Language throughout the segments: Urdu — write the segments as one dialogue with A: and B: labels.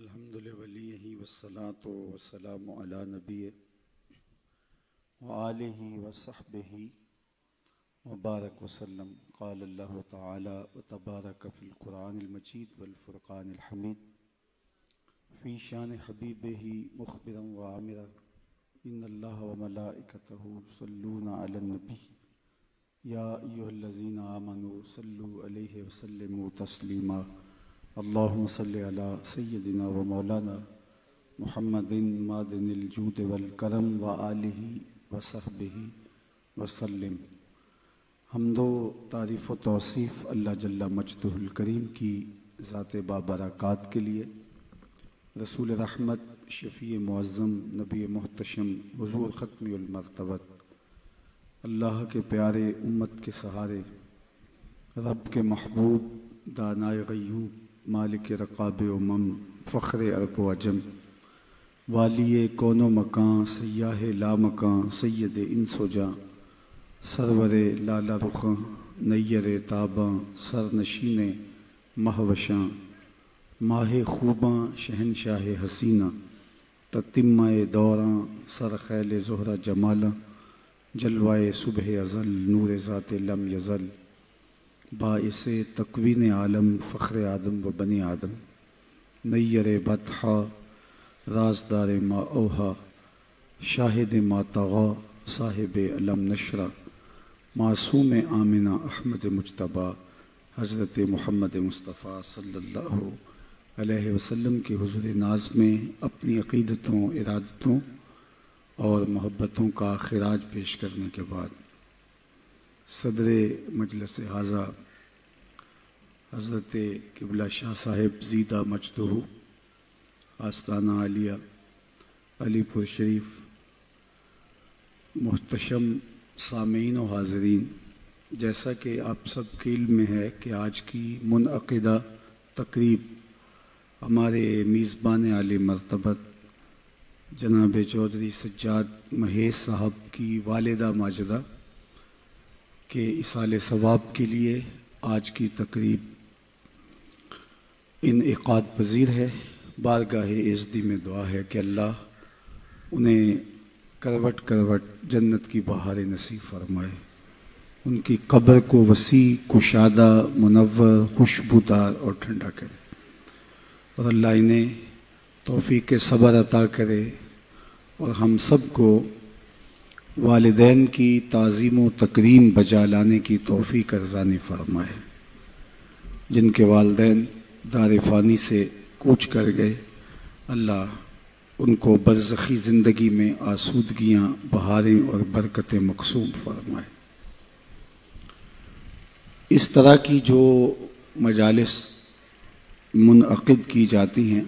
A: الحمد لولیہ والصلاة والسلام علی نبیہ وآلہ وصحبہ وبارک وسلم. قال اللہ تعالی وتبارک فی القرآن المجید والفرقان الحمید فی شان حبیبہ مخبرا وعامرا ان اللہ وملائکتہ یصلون علی النبی یا ایھا الذین آمنوا صلوا علیہ وسلموا تسلیما. اللہم صلی علی سیدنا و مولانا محمد معدن الجود والکرم وآلہ وصحبہ وسلم. حمد و تعریف و توصیف اللہ جل مجدہ الکریم کی ذات بابرکات کے لیے، رسول رحمت شفیع معظم نبی محتشم حضور ختم المرتبت، اللہ کے پیارے امت کے سہارے، رب کے محبوب دانائے غیوب مالک رقاب امم فخر عرب و عجم، والی کون و مکان سیاہ لامکان سید انس و جاں، سرور لالا رخاں نیر تاباں سرنشین مہوشاں، ماہ خوباں شہنشاہ حسینہ تتمہ دوراں سرخیل زہرہ جمالاں، جلوائے صبح ازل نور ذات لم یزل، باعث تکوین عالم فخر آدم و بنی آدم، نیر بطحا رازدار ما اوہا، شاہد ما طغا صاحب علم نشرہ، معصوم آمنہ احمد مجتبیٰ حضرت محمد مصطفیٰ صلی اللہ علیہ وسلم کے حضور ناز میں اپنی عقیدتوں، ارادتوں اور محبتوں کا خراج پیش کرنے کے بعد صدر مجلس حاضہ حضرت قبلہ شاہ صاحب زیدہ مجدہ آستانہ عالیہ علی پور شریف، محتشم سامعین و حاضرین، جیسا کہ آپ سب کے علم میں ہے کہ آج کی منعقدہ تقریب ہمارے میزبان عالی مرتبت جناب چودھری سجاد مہیش صاحب کی والدہ ماجدہ کے ایصال ثواب کے لیے آج کی تقریب انعقاد پذیر ہے. بارگاہ عزدی میں دعا ہے کہ اللہ انہیں کروٹ کروٹ جنت کی بہاریں نصیب فرمائے، ان کی قبر کو وسیع، کشادہ، منور، خوشبودار اور ٹھنڈا کرے، اور اللہ انہیں توفیق صبر عطا کرے، اور ہم سب کو والدین کی تعظیم و تکریم بجا لانے کی توفیق ارزانی فرمائے. جن کے والدین دار فانی سے کوچ کر گئے، اللہ ان کو برزخی زندگی میں آسودگیاں، بہاریں اور برکتیں مقسوم فرمائے. اس طرح کی جو مجالس منعقد کی جاتی ہیں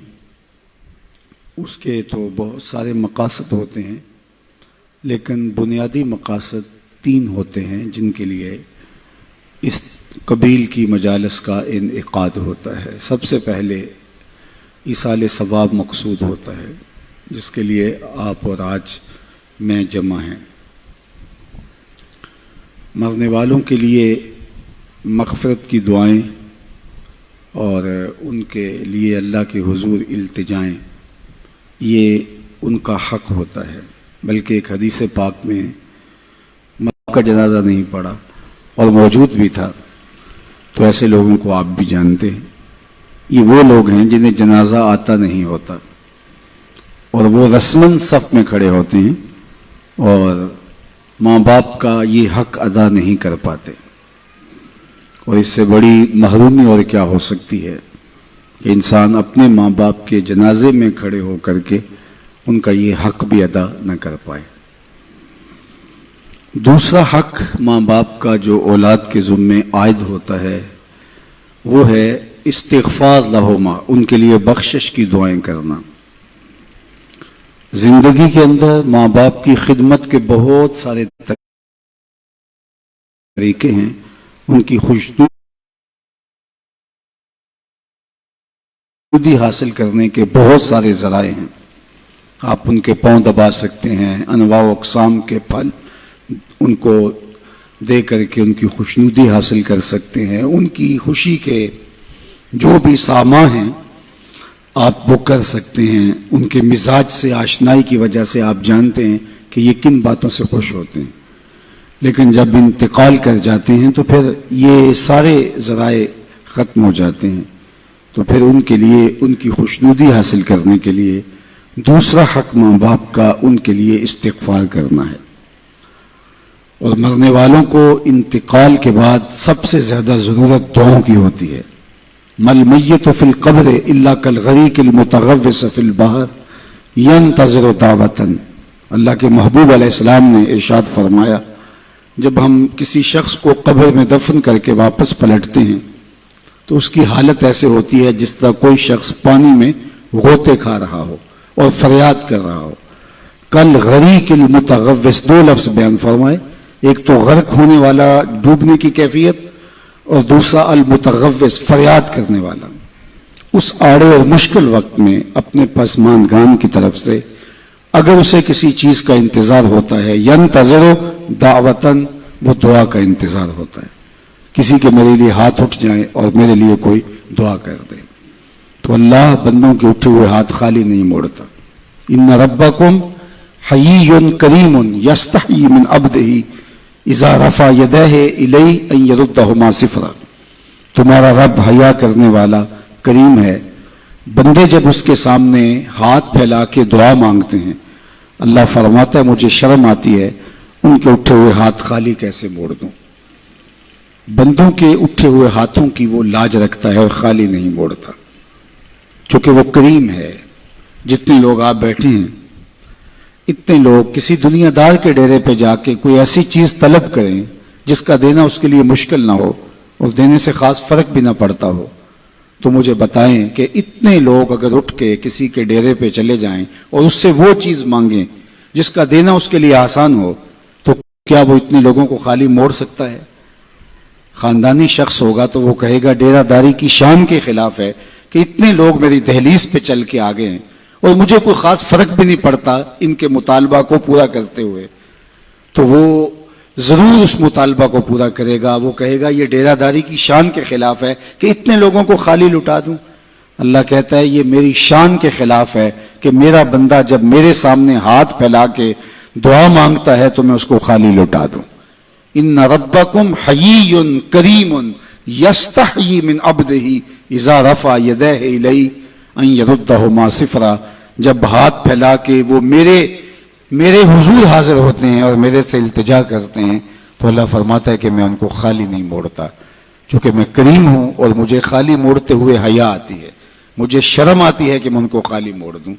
A: اس کے تو بہت سارے مقاصد ہوتے ہیں، لیکن بنیادی مقاصد 3 ہوتے ہیں جن کے لیے اس قبیل کی مجالس کا انعقاد ہوتا ہے. سب سے پہلے ایصال ثواب مقصود ہوتا ہے، جس کے لیے آپ اور آج میں جمع ہیں. مرنے والوں کے لیے مغفرت کی دعائیں اور ان کے لیے اللہ کے حضور التجائیں، یہ ان کا حق ہوتا ہے. بلکہ ایک حدیث پاک میں کا جنازہ نہیں پڑا اور موجود بھی تھا، تو ایسے لوگوں کو آپ بھی جانتے ہیں. یہ وہ لوگ ہیں جنہیں جنازہ آتا نہیں ہوتا، اور وہ رسماً صف میں کھڑے ہوتے ہیں اور ماں باپ کا یہ حق ادا نہیں کر پاتے. اور اس سے بڑی محرومی اور کیا ہو سکتی ہے کہ انسان اپنے ماں باپ کے جنازے میں کھڑے ہو کر کے ان کا یہ حق بھی ادا نہ کر پائے. دوسرا حق ماں باپ کا جو اولاد کے ذمے عائد ہوتا ہے وہ ہے استغفار لہما، ان کے لیے بخشش کی دعائیں کرنا. زندگی کے اندر ماں باپ کی خدمت کے بہت سارے طریقے ہیں، ان کی خوشنودی حاصل کرنے کے بہت سارے ذرائع ہیں. آپ ان کے پاؤں دبا سکتے ہیں، انواع و اقسام کے پھل ان کو دے کر کے ان کی خوشنودی حاصل کر سکتے ہیں. ان کی خوشی کے جو بھی سامان ہیں آپ وہ کر سکتے ہیں، ان کے مزاج سے آشنائی کی وجہ سے آپ جانتے ہیں کہ یہ کن باتوں سے خوش ہوتے ہیں، لیکن جب انتقال کر جاتے ہیں تو پھر یہ سارے ذرائع ختم ہو جاتے ہیں، تو پھر ان کے لیے ان کی خوشنودی حاصل کرنے کے لیے دوسرا حق ماں باپ کا ان کے لیے استغفار کرنا ہے۔ اور مرنے والوں کو انتقال کے بعد سب سے زیادہ ضرورت دعاؤں کی ہوتی ہے۔ مل میت فی القبر الا کالغریق المتغوص فی البحر ینتظر دعوۃ۔ اللہ کے محبوب علیہ السلام نے ارشاد فرمایا، جب ہم کسی شخص کو قبر میں دفن کر کے واپس پلٹتے ہیں تو اس کی حالت ایسے ہوتی ہے جس طرح کوئی شخص پانی میں غوطے کھا رہا ہو اور فریاد کر رہا ہو۔ کل غریق المتغوص، دو لفظ بیان فرمائے، ایک تو غرق ہونے والا، ڈوبنے کی کیفیت، اور دوسرا المتغوص، فریاد کرنے والا۔ اس آڑے اور مشکل وقت میں اپنے پسماندگان کی طرف سے اگر اسے کسی چیز کا انتظار ہوتا ہے، ینتظر دعوتن، وہ دعا کا انتظار ہوتا ہے، کسی کے میرے لیے ہاتھ اٹھ جائیں اور میرے لیے کوئی دعا کر دے، تو اللہ بندوں کے اٹھے ہوئے ہاتھ خالی نہیں موڑتا۔ ان ربکم حیی کریم یستحیی من عبدہ اذا رفع یدیہ الیہ ان یردہما صفرا۔ تمہارا رب حیا کرنے والا کریم ہے، بندے جب اس کے سامنے ہاتھ پھیلا کے دعا مانگتے ہیں، اللہ فرماتا ہے مجھے شرم آتی ہے ان کے اٹھے ہوئے ہاتھ خالی کیسے موڑ دوں۔ بندوں کے اٹھے ہوئے ہاتھوں کی وہ لاج رکھتا ہے اور خالی نہیں موڑتا، چونکہ وہ کریم ہے۔ جتنے لوگ آپ بیٹھے ہیں، اتنے لوگ کسی دنیا دار کے ڈیرے پہ جا کے کوئی ایسی چیز طلب کریں جس کا دینا اس کے لیے مشکل نہ ہو اور دینے سے خاص فرق بھی نہ پڑتا ہو، تو مجھے بتائیں کہ اتنے لوگ اگر اٹھ کے کسی کے ڈیرے پہ چلے جائیں اور اس سے وہ چیز مانگیں جس کا دینا اس کے لیے آسان ہو، تو کیا وہ اتنے لوگوں کو خالی موڑ سکتا ہے؟ خاندانی شخص ہوگا تو وہ کہے گا ڈیرہ داری کی شان کے خلاف ہے کہ اتنے لوگ میری دہلیز پہ چل کے آگے ہیں اور مجھے کوئی خاص فرق بھی نہیں پڑتا ان کے مطالبہ کو پورا کرتے ہوئے، تو وہ ضرور اس مطالبہ کو پورا کرے گا۔ وہ کہے گا یہ ڈیرہ داری کی شان کے خلاف ہے کہ اتنے لوگوں کو خالی لٹا دوں۔ اللہ کہتا ہے یہ میری شان کے خلاف ہے کہ میرا بندہ جب میرے سامنے ہاتھ پھیلا کے دعا مانگتا ہے تو میں اس کو خالی لٹا دوں۔ ان ربکم حیی کریم یستحیی من عبدہ اذا رفع یدیہ الیہ ان یردہما صفرا۔ جب ہاتھ پھیلا کے وہ میرے حضور حاضر ہوتے ہیں اور میرے سے التجا کرتے ہیں تو اللہ فرماتا ہے کہ میں ان کو خالی نہیں موڑتا، چونکہ میں کریم ہوں اور مجھے خالی موڑتے ہوئے حیا آتی ہے، مجھے شرم آتی ہے کہ میں ان کو خالی موڑ دوں،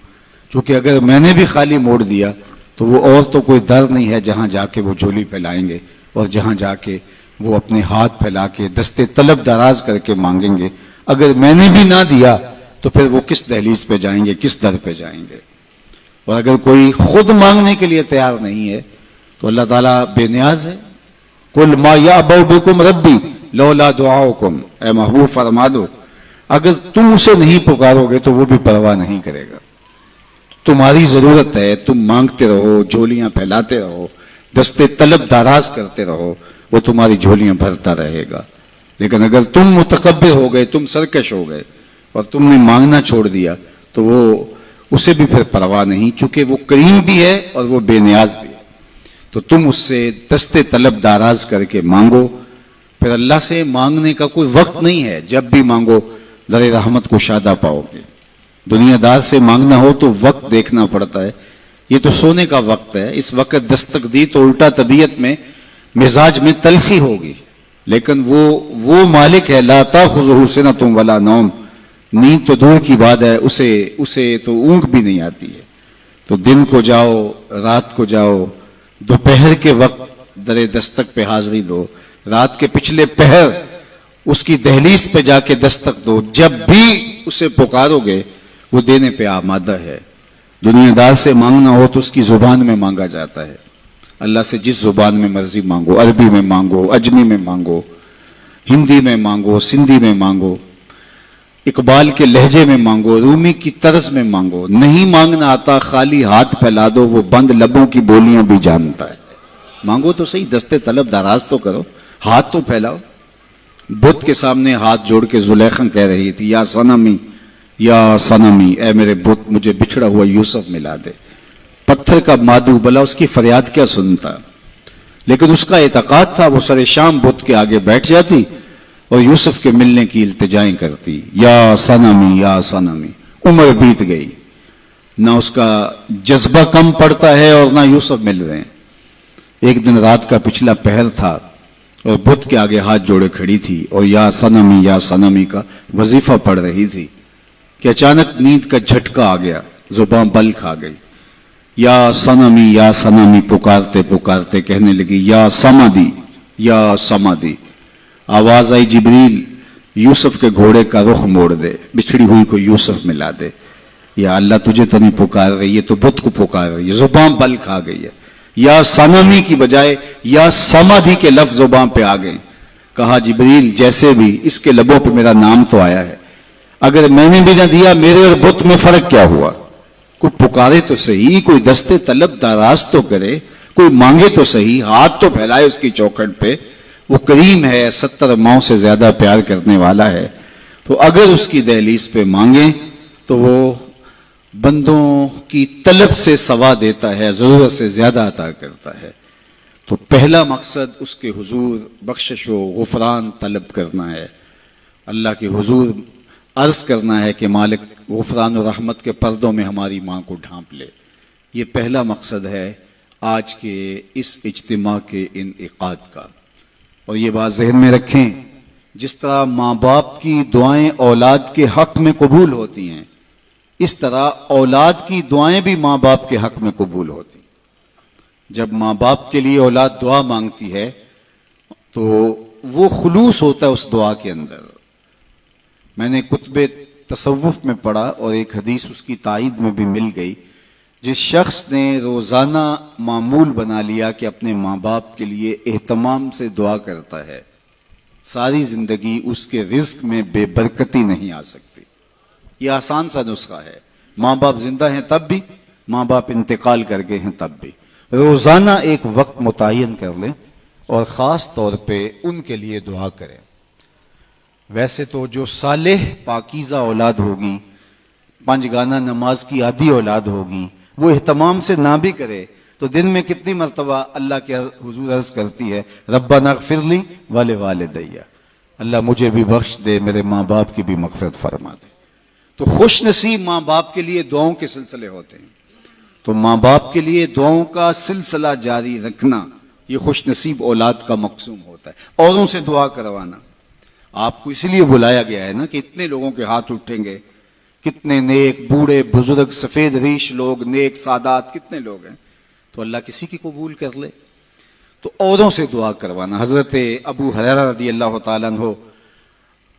A: چونکہ اگر میں نے بھی خالی موڑ دیا تو وہ اور تو کوئی در نہیں ہے جہاں جا کے وہ جھولی پھیلائیں گے اور جہاں جا کے وہ اپنے ہاتھ پھیلا کے دستے طلب دراز کر کے مانگیں گے۔ اگر میں نے بھی نہ دیا تو پھر وہ کس دہلیز پہ جائیں گے، کس در پہ جائیں گے؟ اور اگر کوئی خود مانگنے کے لیے تیار نہیں ہے تو اللہ تعالیٰ بے نیاز ہے۔ قل ما یعبأ بکم ربی لولا دعاؤکم، اے محبوب فرما دو اگر تم اسے نہیں پکارو گے تو وہ بھی پرواہ نہیں کرے گا۔ تمہاری ضرورت ہے، تم مانگتے رہو، جھولیاں پھیلاتے رہو، دستے طلب دراز کرتے رہو، وہ تمہاری جھولیاں بھرتا رہے گا۔ لیکن اگر تم متکبر ہو گئے، تم سرکش ہو گئے اور تم نے مانگنا چھوڑ دیا تو وہ اسے بھی پھر پرواہ نہیں، چونکہ وہ کریم بھی ہے اور وہ بے نیاز بھی ہے۔ تو تم اس سے دستے طلب دراز کر کے مانگو۔ پھر اللہ سے مانگنے کا کوئی وقت نہیں ہے، جب بھی مانگو در رحمت کو شادہ پاؤ گے۔ دنیا دار سے مانگنا ہو تو وقت دیکھنا پڑتا ہے، یہ تو سونے کا وقت ہے، اس وقت دستک دی تو الٹا طبیعت میں مزاج میں تلخی ہوگی، لیکن وہ مالک ہے لا تاخذہ سنۃ ولا نوم، نیند تو دور کی بات ہے، اسے تو اونگ بھی نہیں آتی ہے۔ تو دن کو جاؤ، رات کو جاؤ، دوپہر کے وقت در دستک پہ حاضری دو، رات کے پچھلے پہر اس کی دہلیز پہ جا کے دستک دو، جب بھی اسے پکارو گے وہ دینے پہ آمادہ ہے۔ دنیا دار سے مانگنا ہو تو اس کی زبان میں مانگا جاتا ہے، اللہ سے جس زبان میں مرضی مانگو، عربی میں مانگو، اجمی میں مانگو، ہندی میں مانگو، سندھی میں مانگو، اقبال کے لہجے میں مانگو، رومی کی طرز میں مانگو۔ نہیں مانگنا آتا خالی ہاتھ پھیلا دو، وہ بند لبوں کی بولیاں بھی جانتا ہے۔ مانگو تو صحیح، دستے طلب دراز تو کرو، ہاتھ تو پھیلاؤ۔ بت کے سامنے ہاتھ جوڑ کے زلیخا کہہ رہی تھی یا صنمی یا صنمی، اے میرے بت مجھے بچھڑا ہوا یوسف ملا دے۔ پتھر کا مادو بلا اس کی فریاد کیا سنتا، لیکن اس کا اعتقاد تھا وہ سر شام بت کے آگے بیٹھ جاتی اور یوسف کے ملنے کی التجائیں کرتی، یا صنمی یا صنمی۔ عمر بیت گئی، نہ اس کا جذبہ کم پڑتا ہے اور نہ یوسف مل رہے ہیں۔ ایک دن رات کا پچھلا پہر تھا اور بت کے آگے ہاتھ جوڑے کھڑی تھی اور یا صنمی کا وظیفہ پڑھ رہی تھی کہ اچانک نیند کا جھٹکا آ گیا، زبان بل کھا گئی۔ یا صنمی پکارتے پکارتے کہنے لگی، یا سمادی یا سمادی۔ آواز آئی، جبریل یوسف کے گھوڑے کا رخ موڑ دے، بچھڑی ہوئی کو یوسف ملا دے۔ یا اللہ تجھے تو نہیں پکار رہی ہے، تو بت کو پکار رہی ہے، زبان بل کھا گئی ہے۔ یا صنمی کی بجائے یا سمادی کے لفظ زبان پہ آ گئے۔ کہا جبریل جیسے بھی اس کے لبوں پہ میرا نام تو آیا ہے، اگر میں نے بھی نہ دیا میرے اور بت میں فرق کیا ہوا؟ کوئی پکارے تو صحیح، کوئی دستے طلب دراز تو کرے، کوئی مانگے تو صحیح، ہاتھ تو پھیلائے اس کی چوکھٹ پہ۔ وہ کریم ہے، 70 ماؤں سے زیادہ پیار کرنے والا ہے، تو اگر اس کی دہلیز پہ مانگیں تو وہ بندوں کی طلب سے سوا دیتا ہے، ضرورت سے زیادہ عطا کرتا ہے۔ تو پہلا مقصد اس کے حضور بخشش و غفران طلب کرنا ہے، اللہ کے حضور عرض کرنا ہے کہ مالک غفران و رحمت کے پردوں میں ہماری ماں کو ڈھانپ لے۔ یہ پہلا مقصد ہے آج کے اس اجتماع کے انعقاد کا۔ اور یہ بات ذہن میں رکھیں، جس طرح ماں باپ کی دعائیں اولاد کے حق میں قبول ہوتی ہیں، اس طرح اولاد کی دعائیں بھی ماں باپ کے حق میں قبول ہوتی ہیں۔ جب ماں باپ کے لیے اولاد دعا مانگتی ہے تو وہ خلوص ہوتا ہے اس دعا کے اندر۔ میں نے کتب تصوف میں پڑھا اور ایک حدیث اس کی تائید میں بھی مل گئی، جس شخص نے روزانہ معمول بنا لیا کہ اپنے ماں باپ کے لیے اہتمام سے دعا کرتا ہے، ساری زندگی اس کے رزق میں بے برکتی نہیں آ سکتی۔ یہ آسان سا نسخہ ہے، ماں باپ زندہ ہیں تب بھی، ماں باپ انتقال کر گئے ہیں تب بھی۔ روزانہ ایک وقت متعین کر لیں اور خاص طور پہ ان کے لیے دعا کریں۔ ویسے تو جو صالح پاکیزہ اولاد ہوگی، 5 گانا نماز کی عادی اولاد ہوگی، وہ اہتمام سے نہ بھی کرے تو دن میں کتنی مرتبہ اللہ کے حضور عرض کرتی ہے، ربنا اغفر لی ولوالدی، اللہ مجھے بھی بخش دے، میرے ماں باپ کی بھی مغفرت فرما دے۔ تو خوش نصیب ماں باپ کے لیے دعاؤں کے سلسلے ہوتے ہیں۔ تو ماں باپ کے لیے دعاؤں کا سلسلہ جاری رکھنا یہ خوش نصیب اولاد کا مقصوم ہوتا ہے۔ اوروں سے دعا کروانا، آپ کو اس لیے بلایا گیا ہے نا کہ اتنے لوگوں کے ہاتھ اٹھیں گے، کتنے نیک بوڑھے بزرگ سفید ریش لوگ، نیک سادات کتنے لوگ ہیں، تو اللہ کسی کی قبول کر لے۔ تو اوروں سے دعا کروانا۔ حضرت ابو ہریرہ رضی اللہ تعالیٰ عنہ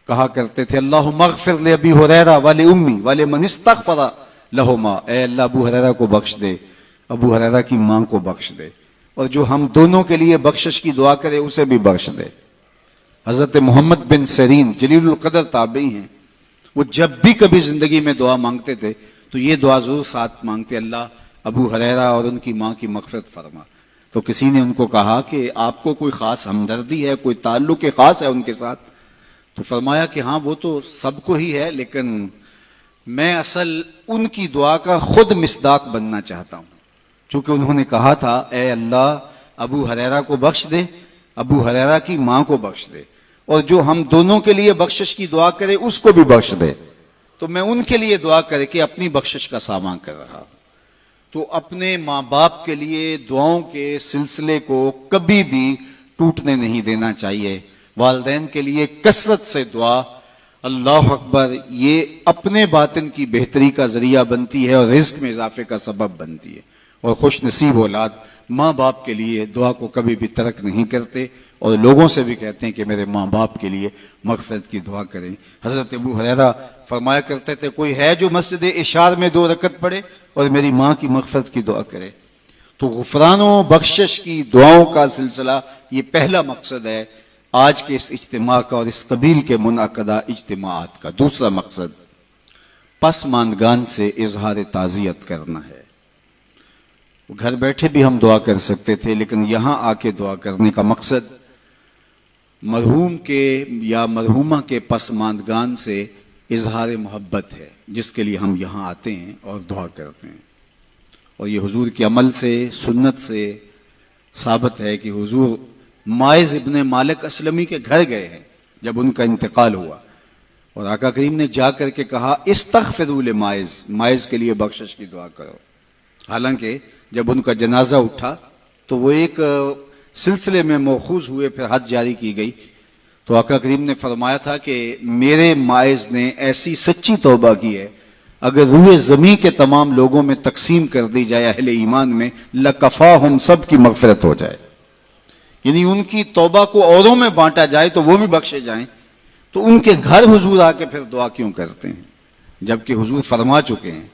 A: کہا کرتے تھے، اللہم اغفر لابی ہریرہ ولأمی ولمن استغفر لہما، اے اللہ ابو ہریرہ کو بخش دے، ابو ہریرہ کی ماں کو بخش دے، اور جو ہم دونوں کے لیے بخشش کی دعا کرے اسے بھی بخش دے۔ حضرت محمد بن سیرین جلیل القدر تابعی ہیں، وہ جب بھی کبھی زندگی میں دعا مانگتے تھے تو یہ دعا ضرور ساتھ مانگتے، اللہ ابو ہریرہ اور ان کی ماں کی مغفرت فرما۔ تو کسی نے ان کو کہا کہ آپ کو کوئی خاص ہمدردی ہے، کوئی تعلق خاص ہے ان کے ساتھ؟ تو فرمایا کہ ہاں وہ تو سب کو ہی ہے، لیکن میں اصل ان کی دعا کا خود مصداق بننا چاہتا ہوں، چونکہ انہوں نے کہا تھا اے اللہ ابو ہریرہ کو بخش دے، ابو ہریرہ کی ماں کو بخش دے، اور جو ہم دونوں کے لیے بخشش کی دعا کرے اس کو بھی بخش دے۔ تو میں ان کے لیے دعا کر کے اپنی بخشش کا سامان کر رہا ہوں۔ تو اپنے ماں باپ کے لیے دعاؤں کے سلسلے کو کبھی بھی ٹوٹنے نہیں دینا چاہیے۔ والدین کے لیے کثرت سے دعا، اللہ اکبر، یہ اپنے باطن کی بہتری کا ذریعہ بنتی ہے اور رزق میں اضافے کا سبب بنتی ہے۔ اور خوش نصیب اولاد ماں باپ کے لیے دعا کو کبھی بھی ترک نہیں کرتے، اور لوگوں سے بھی کہتے ہیں کہ میرے ماں باپ کے لیے مغفرت کی دعا کریں۔ حضرت ابو ہریرہ فرمایا کرتے تھے، کوئی ہے جو مسجد اشار میں 2 رکعت پڑھے اور میری ماں کی مغفرت کی دعا کرے؟ تو غفران و بخشش کی دعاؤں کا سلسلہ یہ پہلا مقصد ہے آج کے اس اجتماع کا اور اس قبیل کے منعقدہ اجتماعات کا۔ دوسرا مقصد پسماندگان سے اظہار تعزیت کرنا ہے۔ گھر بیٹھے بھی ہم دعا کر سکتے تھے، لیکن یہاں آ کے دعا کرنے کا مقصد مرحوم کے یا مرحومہ کے پسماندگان سے اظہار محبت ہے۔ جس کے لیے ہم یہاں آتے ہیں اور دعا کرتے ہیں. اور یہ حضور کے عمل سے، سنت سے ثابت ہے کہ حضور ماعز ابن مالک اسلمی کے گھر گئے ہیں جب ان کا انتقال ہوا، اور آقا کریم نے جا کر کے کہا استغفروا لماعز، ماعز کے لیے بخشش کی دعا کرو. حالانکہ جب ان کا جنازہ اٹھا تو وہ ایک سلسلے میں موخوذ ہوئے، پھر حد جاری کی گئی. تو آقا کریم نے فرمایا تھا کہ میرے ماعز نے ایسی سچی توبہ کی ہے، اگر روئے زمین کے تمام لوگوں میں تقسیم کر دی جائے اہل ایمان میں، لکفاہم، سب کی مغفرت ہو جائے. یعنی ان کی توبہ کو اوروں میں بانٹا جائے تو وہ بھی بخشے جائیں. تو ان کے گھر حضور آ کے پھر دعا کیوں کرتے ہیں، جبکہ حضور فرما چکے ہیں.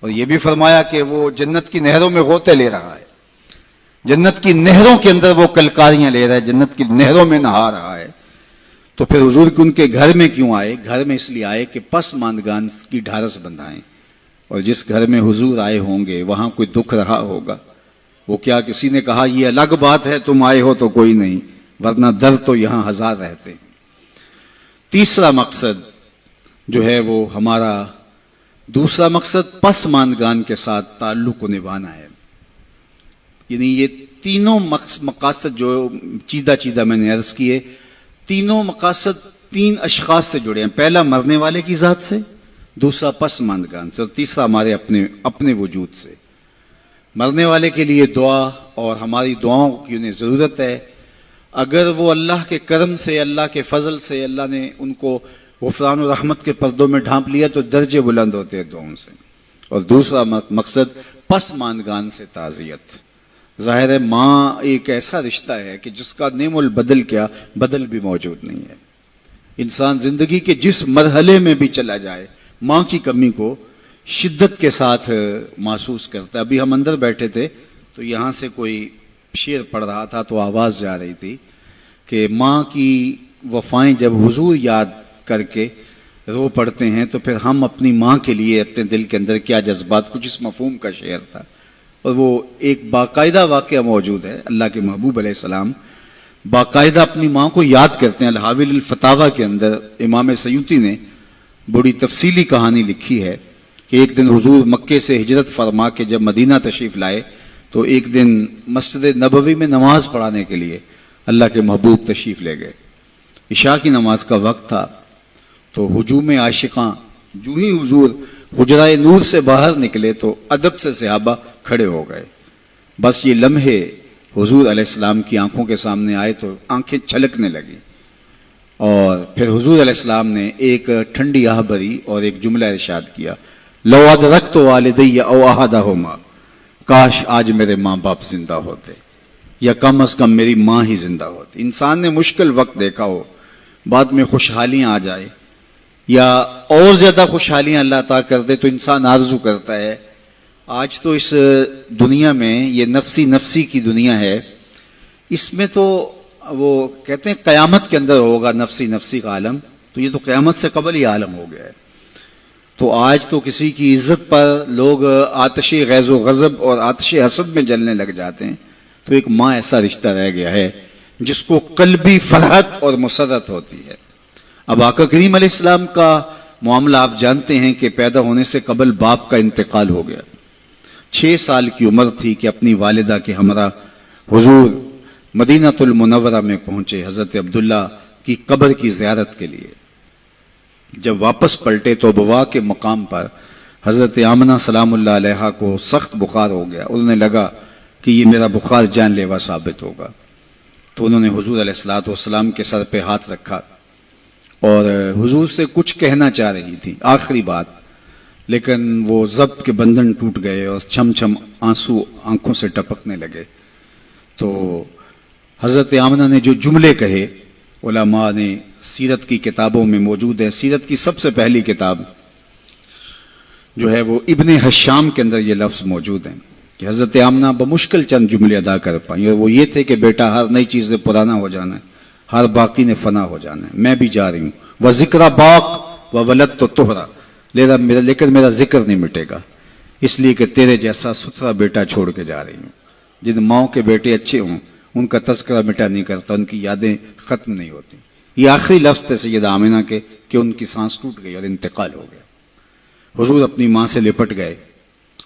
A: اور یہ بھی فرمایا کہ وہ جنت کی نہروں میں غوطے لے رہا ہے، جنت کی نہروں کے اندر وہ کلکاریاں لے رہا ہے، جنت کی نہروں میں نہا رہا ہے. تو پھر حضور ان کے گھر میں کیوں آئے؟ گھر میں اس لیے آئے کہ پسماندگان کی ڈھارس بندھائیں. اور جس گھر میں حضور آئے ہوں گے وہاں کوئی دکھ رہا ہوگا. وہ کیا کسی نے کہا یہ الگ بات ہے تم آئے ہو تو کوئی نہیں، ورنہ درد تو یہاں ہزار رہتے ہیں. تیسرا مقصد جو ہے وہ ہمارا دوسرا مقصد پسماندگان کے ساتھ تعلق کو نبھانا ہے. یعنی یہ تینوں مقاصد جو چیدہ چیدہ میں نے عرض کیے، تینوں مقاصد تین اشخاص سے جڑے ہیں. پہلا مرنے والے کی ذات سے، دوسرا پسماندگان سے، اور تیسرا ہمارے اپنے وجود سے. مرنے والے کے لیے دعا، اور ہماری دعاؤں کی انہیں ضرورت ہے. اگر وہ اللہ کے کرم سے، اللہ کے فضل سے اللہ نے ان کو غفران و رحمت کے پردوں میں ڈھانپ لیا تو درجے بلند ہوتے ہیں دعاؤں سے. اور دوسرا مقصد پسماندگان سے تعزیت. ظاہر ہے ماں ایک ایسا رشتہ ہے کہ جس کا نعم البدل کیا بدل بھی موجود نہیں ہے. انسان زندگی کے جس مرحلے میں بھی چلا جائے ماں کی کمی کو شدت کے ساتھ محسوس کرتا ہے. ابھی ہم اندر بیٹھے تھے تو یہاں سے کوئی شعر پڑھ رہا تھا تو آواز جا رہی تھی کہ ماں کی وفائیں جب حضور یاد کر کے رو پڑتے ہیں تو پھر ہم اپنی ماں کے لیے اپنے دل کے اندر کیا جذبات. کچھ اس مفہوم کا شعر تھا، اور وہ ایک باقاعدہ واقعہ موجود ہے. اللہ کے محبوب علیہ السلام باقاعدہ اپنی ماں کو یاد کرتے ہیں. الحاویل الفتاوی کے اندر امام سیوطی نے بڑی تفصیلی کہانی لکھی ہے کہ ایک دن حضور مکے سے ہجرت فرما کے جب مدینہ تشریف لائے تو ایک دن مسجد نبوی میں نماز پڑھانے کے لیے اللہ کے محبوب تشریف لے گئے. عشاء کی نماز کا وقت تھا تو ہجوم عاشقاں جو ہی حضور حجرہ نور سے باہر نکلے تو ادب سے صحابہ کھڑے ہو گئے. بس یہ لمحے حضور علیہ السلام کی آنکھوں کے سامنے آئے تو آنکھیں چھلکنے لگی. اور پھر حضور علیہ السلام نے ایک ٹھنڈی آہ بری اور ایک جملہ ارشاد کیا، لو ادرکت والدی او احدہما، کاش آج میرے ماں باپ زندہ ہوتے، یا کم از کم میری ماں ہی زندہ ہوتی. انسان نے مشکل وقت دیکھا ہو، بعد میں خوشحالیاں آ جائے یا اور زیادہ خوشحالیاں اللہ عطا کر دے تو انسان آرزو کرتا ہے. آج تو اس دنیا میں یہ نفسی نفسی کی دنیا ہے، اس میں تو وہ کہتے ہیں قیامت کے اندر ہوگا نفسی نفسی کا عالم، تو یہ تو قیامت سے قبل ہی عالم ہو گیا ہے. تو آج تو کسی کی عزت پر لوگ آتش غیظ و غضب اور آتش حسد میں جلنے لگ جاتے ہیں. تو ایک ماں ایسا رشتہ رہ گیا ہے جس کو قلبی فرحت اور مسرت ہوتی ہے. اب آقا کریم علیہ السلام کا معاملہ آپ جانتے ہیں کہ پیدا ہونے سے قبل باپ کا انتقال ہو گیا. 6 سال کی عمر تھی کہ اپنی والدہ کے ہمراہ حضور مدینہ المنورہ میں پہنچے حضرت عبداللہ کی قبر کی زیارت کے لیے. جب واپس پلٹے تو بوا کے مقام پر حضرت آمنہ سلام اللہ علیہا کو سخت بخار ہو گیا. انہیں لگا کہ یہ میرا بخار جان لیوا ثابت ہوگا، تو انہوں نے حضور علیہ الصلوۃ والسلام کے سر پہ ہاتھ رکھا اور حضور سے کچھ کہنا چاہ رہی تھی، آخری بات، لیکن وہ ضبط کے بندھن ٹوٹ گئے اور چھم چھم آنسو آنکھوں سے ٹپکنے لگے. تو حضرت آمنہ نے جو جملے کہے علماء نے سیرت کی کتابوں میں موجود ہے. سیرت کی سب سے پہلی کتاب جو ہے وہ ابن حشام کے اندر یہ لفظ موجود ہیں کہ حضرت آمنہ بمشکل چند جملے ادا کر پائیں، اور وہ یہ تھے کہ بیٹا ہر نئی چیز سے پرانا ہو جانا ہے، ہر باقی نے فنا ہو جانا ہے، میں بھی جا رہی ہوں. وہ ذکر باق و ولد تو تہرا، لیکن میرا ذکر نہیں مٹے گا، اس لیے کہ تیرے جیسا ستھرا بیٹا چھوڑ کے جا رہی ہوں. جن ماؤں کے بیٹے اچھے ہوں ان کا تذکرہ مٹا نہیں کرتا، ان کی یادیں ختم نہیں ہوتی. یہ آخری لفظ تھے سیدہ آمنہ کے کہ ان کی سانس ٹوٹ گئی اور انتقال ہو گیا. حضور اپنی ماں سے لپٹ گئے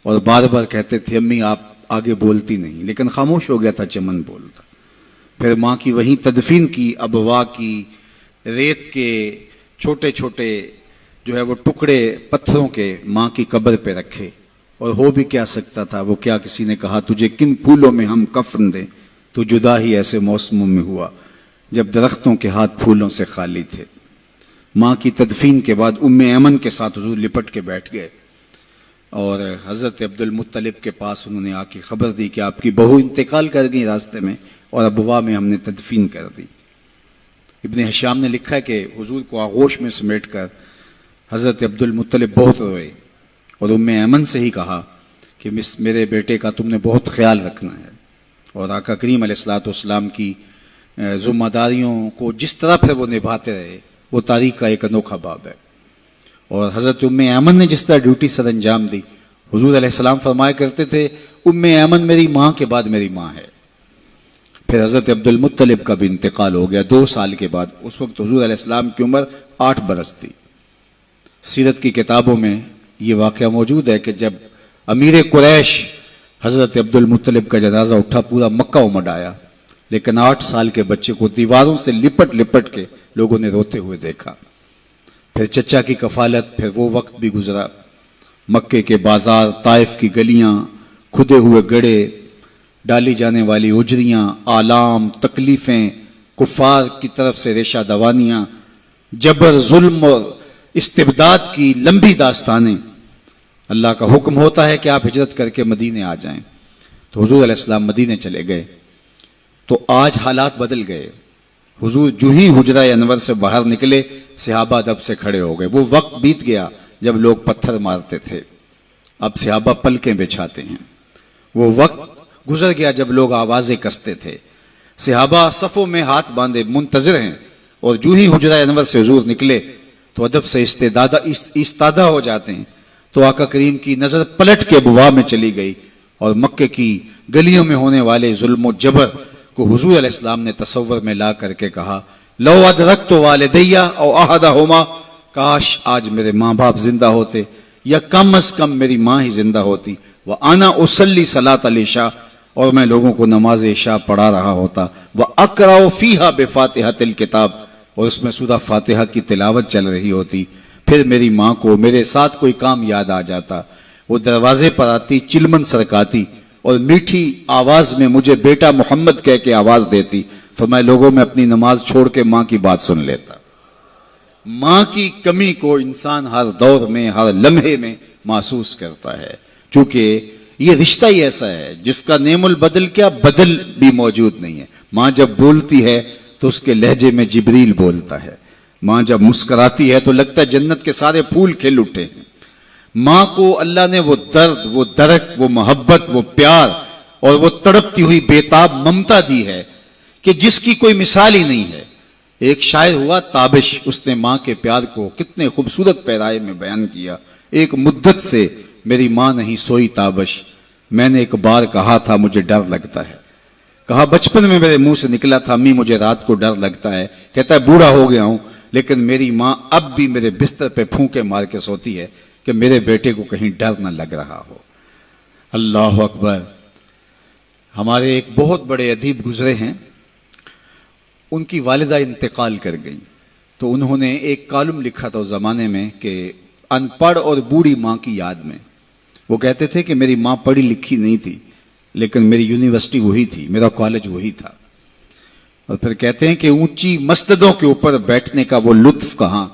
A: اور بار بار کہتے تھے امی آپ آگے بولتی نہیں، لیکن خاموش ہو گیا تھا چمن بولتا. پھر ماں کی وہیں تدفین کی، ابوا کی ریت کے چھوٹے چھوٹے جو ہے وہ ٹکڑے پتھروں کے ماں کی قبر پہ رکھے. اور ہو بھی کیا سکتا تھا، وہ کیا کسی نے کہا تجھے کن پھولوں میں ہم کفن دیں، تو جدا ہی ایسے موسموں میں ہوا جب درختوں کے ہاتھ پھولوں سے خالی تھے. ماں کی تدفین کے بعد ام ایمن کے ساتھ حضور لپٹ کے بیٹھ گئے اور حضرت عبد المطلب کے پاس انہوں نے آ کے خبر دی کہ آپ کی بہو انتقال کر گئی راستے میں اور ابوا میں ہم نے تدفین کر دی. ابن ہشام نے لکھا ہے کہ حضور کو آغوش میں سمیٹ کر حضرت عبد المطلب بہت روئے اور ام ایمن سے ہی کہا کہ میرے بیٹے کا تم نے بہت خیال رکھنا ہے. اور آقا کریم علیہ الصلوۃ والسلام کی ذمہ داریوں کو جس طرح پھر وہ نبھاتے رہے وہ تاریخ کا ایک انوکھا باب ہے. اور حضرت ام ایمن نے جس طرح ڈیوٹی سر انجام دی، حضور علیہ السلام فرمایا کرتے تھے ام ایمن میری ماں کے بعد میری ماں ہے. پھر حضرت عبد المطلب کا بھی انتقال ہو گیا 2 سال کے بعد. اس وقت حضور علیہ السلام کی عمر 8 برس تھی. سیرت کی کتابوں میں یہ واقعہ موجود ہے کہ جب امیر قریش حضرت عبد المطلب کا جنازہ اٹھا پورا مکہ امڈ آیا، لیکن 8 سال کے بچے کو دیواروں سے لپٹ لپٹ کے لوگوں نے روتے ہوئے دیکھا. پھر چچا کی کفالت، پھر وہ وقت بھی گزرا. مکے کے بازار، طائف کی گلیاں، کھدے ہوئے گڑھے، ڈالی جانے والی اجریاں، آلام، تکلیفیں، کفار کی طرف سے ریشہ دوانیاں، جبر، ظلم اور استبداد کی لمبی داستانیں. اللہ کا حکم ہوتا ہے کہ آپ ہجرت کر کے مدینے آ جائیں، تو حضور علیہ السلام مدینے چلے گئے. تو آج حالات بدل گئے. حضور جو ہی حجرہ انور سے باہر نکلے صحابہ ادب سے کھڑے ہو گئے. وہ وقت بیت گیا جب لوگ پتھر مارتے تھے، اب صحابہ پلکیں بچھاتے ہیں. وہ وقت گزر گیا جب لوگ آوازیں کستے تھے. صحابہ صفوں میں ہاتھ باندھے منتظر ہیں، اور جو ہی حجرہ انور سے حضور نکلے تو ادب سے استادہ ہو جاتے ہیں. تو آقا کریم کی نظر پلٹ کے ابوا میں چلی گئی اور مکے کی گلیوں میں ہونے والے ظلم و جبر کو حضور علیہ السلام نے تصور میں لا کر کے کہا لو ادرکت والدیہ او احدہما، کاش آج میرے ماں باپ زندہ ہوتے یا کم از کم میری ماں ہی زندہ ہوتی. وانا اصلی صلاۃ العشاء، اور میں لوگوں کو نماز عشاء پڑھا رہا ہوتا. واقرأ فیہا بفاتحۃ الکتاب، اور اس میں سورہ فاتحہ کی تلاوت چل رہی ہوتی. پھر میری ماں کو میرے ساتھ کوئی کام یاد آ جاتا، وہ دروازے پر آتی، چلمن سرکاتی اور میٹھی آواز میں مجھے بیٹا محمد کہہ کے آواز دیتی. فرمایا لوگوں میں اپنی نماز چھوڑ کے ماں کی بات سن لیتا. ماں کی کمی کو انسان ہر دور میں، ہر لمحے میں محسوس کرتا ہے، چونکہ یہ رشتہ ہی ایسا ہے جس کا نعم البدل کیا بدل بھی موجود نہیں ہے. ماں جب بولتی ہے تو اس کے لہجے میں جبریل بولتا ہے. ماں جب مسکراتی ہے تو لگتا ہے جنت کے سارے پھول کھل اٹھے ہیں. ماں کو اللہ نے وہ درد، وہ درک، وہ محبت، وہ پیار اور وہ تڑپتی ہوئی بےتاب ممتا دی ہے کہ جس کی کوئی مثال ہی نہیں ہے. ایک شاعر ہوا تابش، اس نے ماں کے پیار کو کتنے خوبصورت پیرائے میں بیان کیا. ایک مدت سے میری ماں نہیں سوئی تابش، میں نے ایک بار کہا تھا مجھے ڈر لگتا ہے. کہا بچپن میں میرے منہ سے نکلا تھا امی مجھے رات کو ڈر لگتا ہے. کہتا ہے بوڑھا ہو گیا ہوں لیکن میری ماں اب بھی میرے بستر پہ پھونکے مار کے سوتی ہے کہ میرے بیٹے کو کہیں ڈر نہ لگ رہا ہو. اللہ اکبر. ہمارے ایک بہت بڑے ادیب گزرے ہیں، ان کی والدہ انتقال کر گئی تو انہوں نے ایک کالم لکھا تھا اس زمانے میں کہ ان پڑھ اور بوڑھی ماں کی یاد میں. وہ کہتے تھے کہ میری ماں پڑھی لکھی نہیں تھی لیکن میری یونیورسٹی وہی تھی، میرا کالج وہی تھا. اور پھر کہتے ہیں کہ اونچی مسندوں کے اوپر بیٹھنے کا وہ لطف کہاں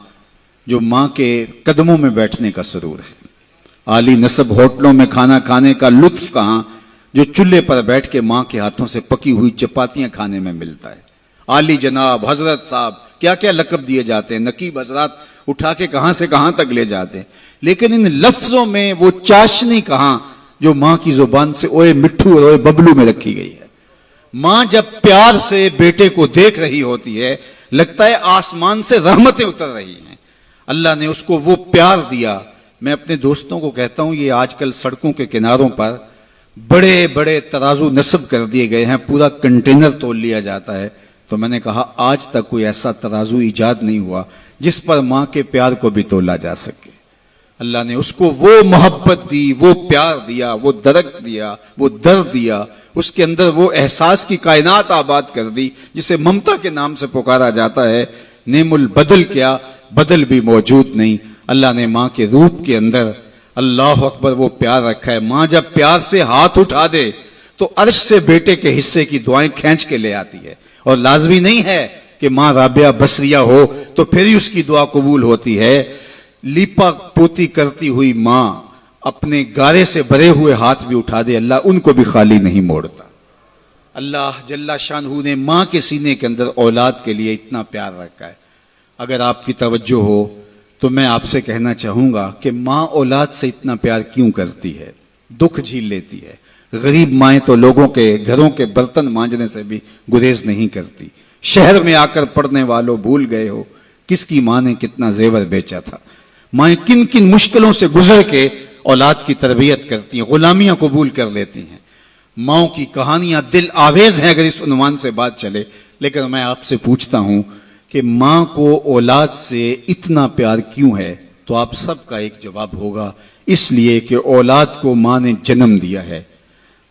A: جو ماں کے قدموں میں بیٹھنے کا سرور ہے. عالی نسب ہوٹلوں میں کھانا کھانے کا لطف کہاں جو چولہے پر بیٹھ کے ماں کے ہاتھوں سے پکی ہوئی چپاتیاں کھانے میں ملتا ہے. عالی جناب، حضرت صاحب، کیا کیا لقب دیے جاتے ہیں، نقیب حضرات اٹھا کے کہاں سے کہاں تک لے جاتے ہیں، لیکن ان لفظوں میں وہ چاشنی کہاں جو ماں کی زبان سے اوئے مٹھو اور اوئے ببلو میں رکھی گئی ہے. ماں جب پیار سے بیٹے کو دیکھ رہی ہوتی ہے لگتا ہے آسمان سے رحمتیں اتر رہی ہیں. اللہ نے اس کو وہ پیار دیا. میں اپنے دوستوں کو کہتا ہوں یہ آج کل سڑکوں کے کناروں پر بڑے بڑے ترازو نصب کر دیے گئے ہیں، پورا کنٹینر تول لیا جاتا ہے. تو میں نے کہا آج تک کوئی ایسا ترازو ایجاد نہیں ہوا جس پر ماں کے پیار کو بھی تولا جا سکے. اللہ نے اس کو وہ محبت دی، وہ پیار دیا، وہ درد دیا، وہ درد دیا، اس کے اندر وہ احساس کی کائنات آباد کر دی جسے ممتا کے نام سے پکارا جاتا ہے۔ نعم البدل، کیا بدل بھی موجود نہیں۔ اللہ نے ماں کے روپ کے اندر اللہ اکبر وہ پیار رکھا ہے۔ ماں جب پیار سے ہاتھ اٹھا دے تو عرش سے بیٹے کے حصے کی دعائیں کھینچ کے لے آتی ہے، اور لازمی نہیں ہے کہ ماں رابعہ بصریہ ہو تو پھر ہی اس کی دعا قبول ہوتی ہے۔ لیپا پوتی کرتی ہوئی ماں اپنے گارے سے بھرے ہوئے ہاتھ بھی اٹھا دے، اللہ ان کو بھی خالی نہیں موڑتا۔ اللہ جل شانہ نے ماں کے سینے کے اندر اولاد کے لیے اتنا پیار رکھا ہے۔ اگر آپ کی توجہ ہو تو میں آپ سے کہنا چاہوں گا کہ ماں اولاد سے اتنا پیار کیوں کرتی ہے؟ دکھ جھیل لیتی ہے۔ غریب مائیں تو لوگوں کے گھروں کے برتن مانجنے سے بھی گریز نہیں کرتی۔ شہر میں آ کر پڑھنے والوں بھول گئے ہو کس کی ماں نے کتنا زیور بیچا تھا۔ مائیں کن کن مشکلوں سے گزر کے اولاد کی تربیت کرتی ہیں، غلامیاں قبول کر لیتی ہیں۔ ماؤں کی کہانیاں دل آویز ہیں اگر اس عنوان سے بات چلے، لیکن میں آپ سے پوچھتا ہوں کہ ماں کو اولاد سے اتنا پیار کیوں ہے؟ تو آپ سب کا ایک جواب ہوگا، اس لیے کہ اولاد کو ماں نے جنم دیا ہے۔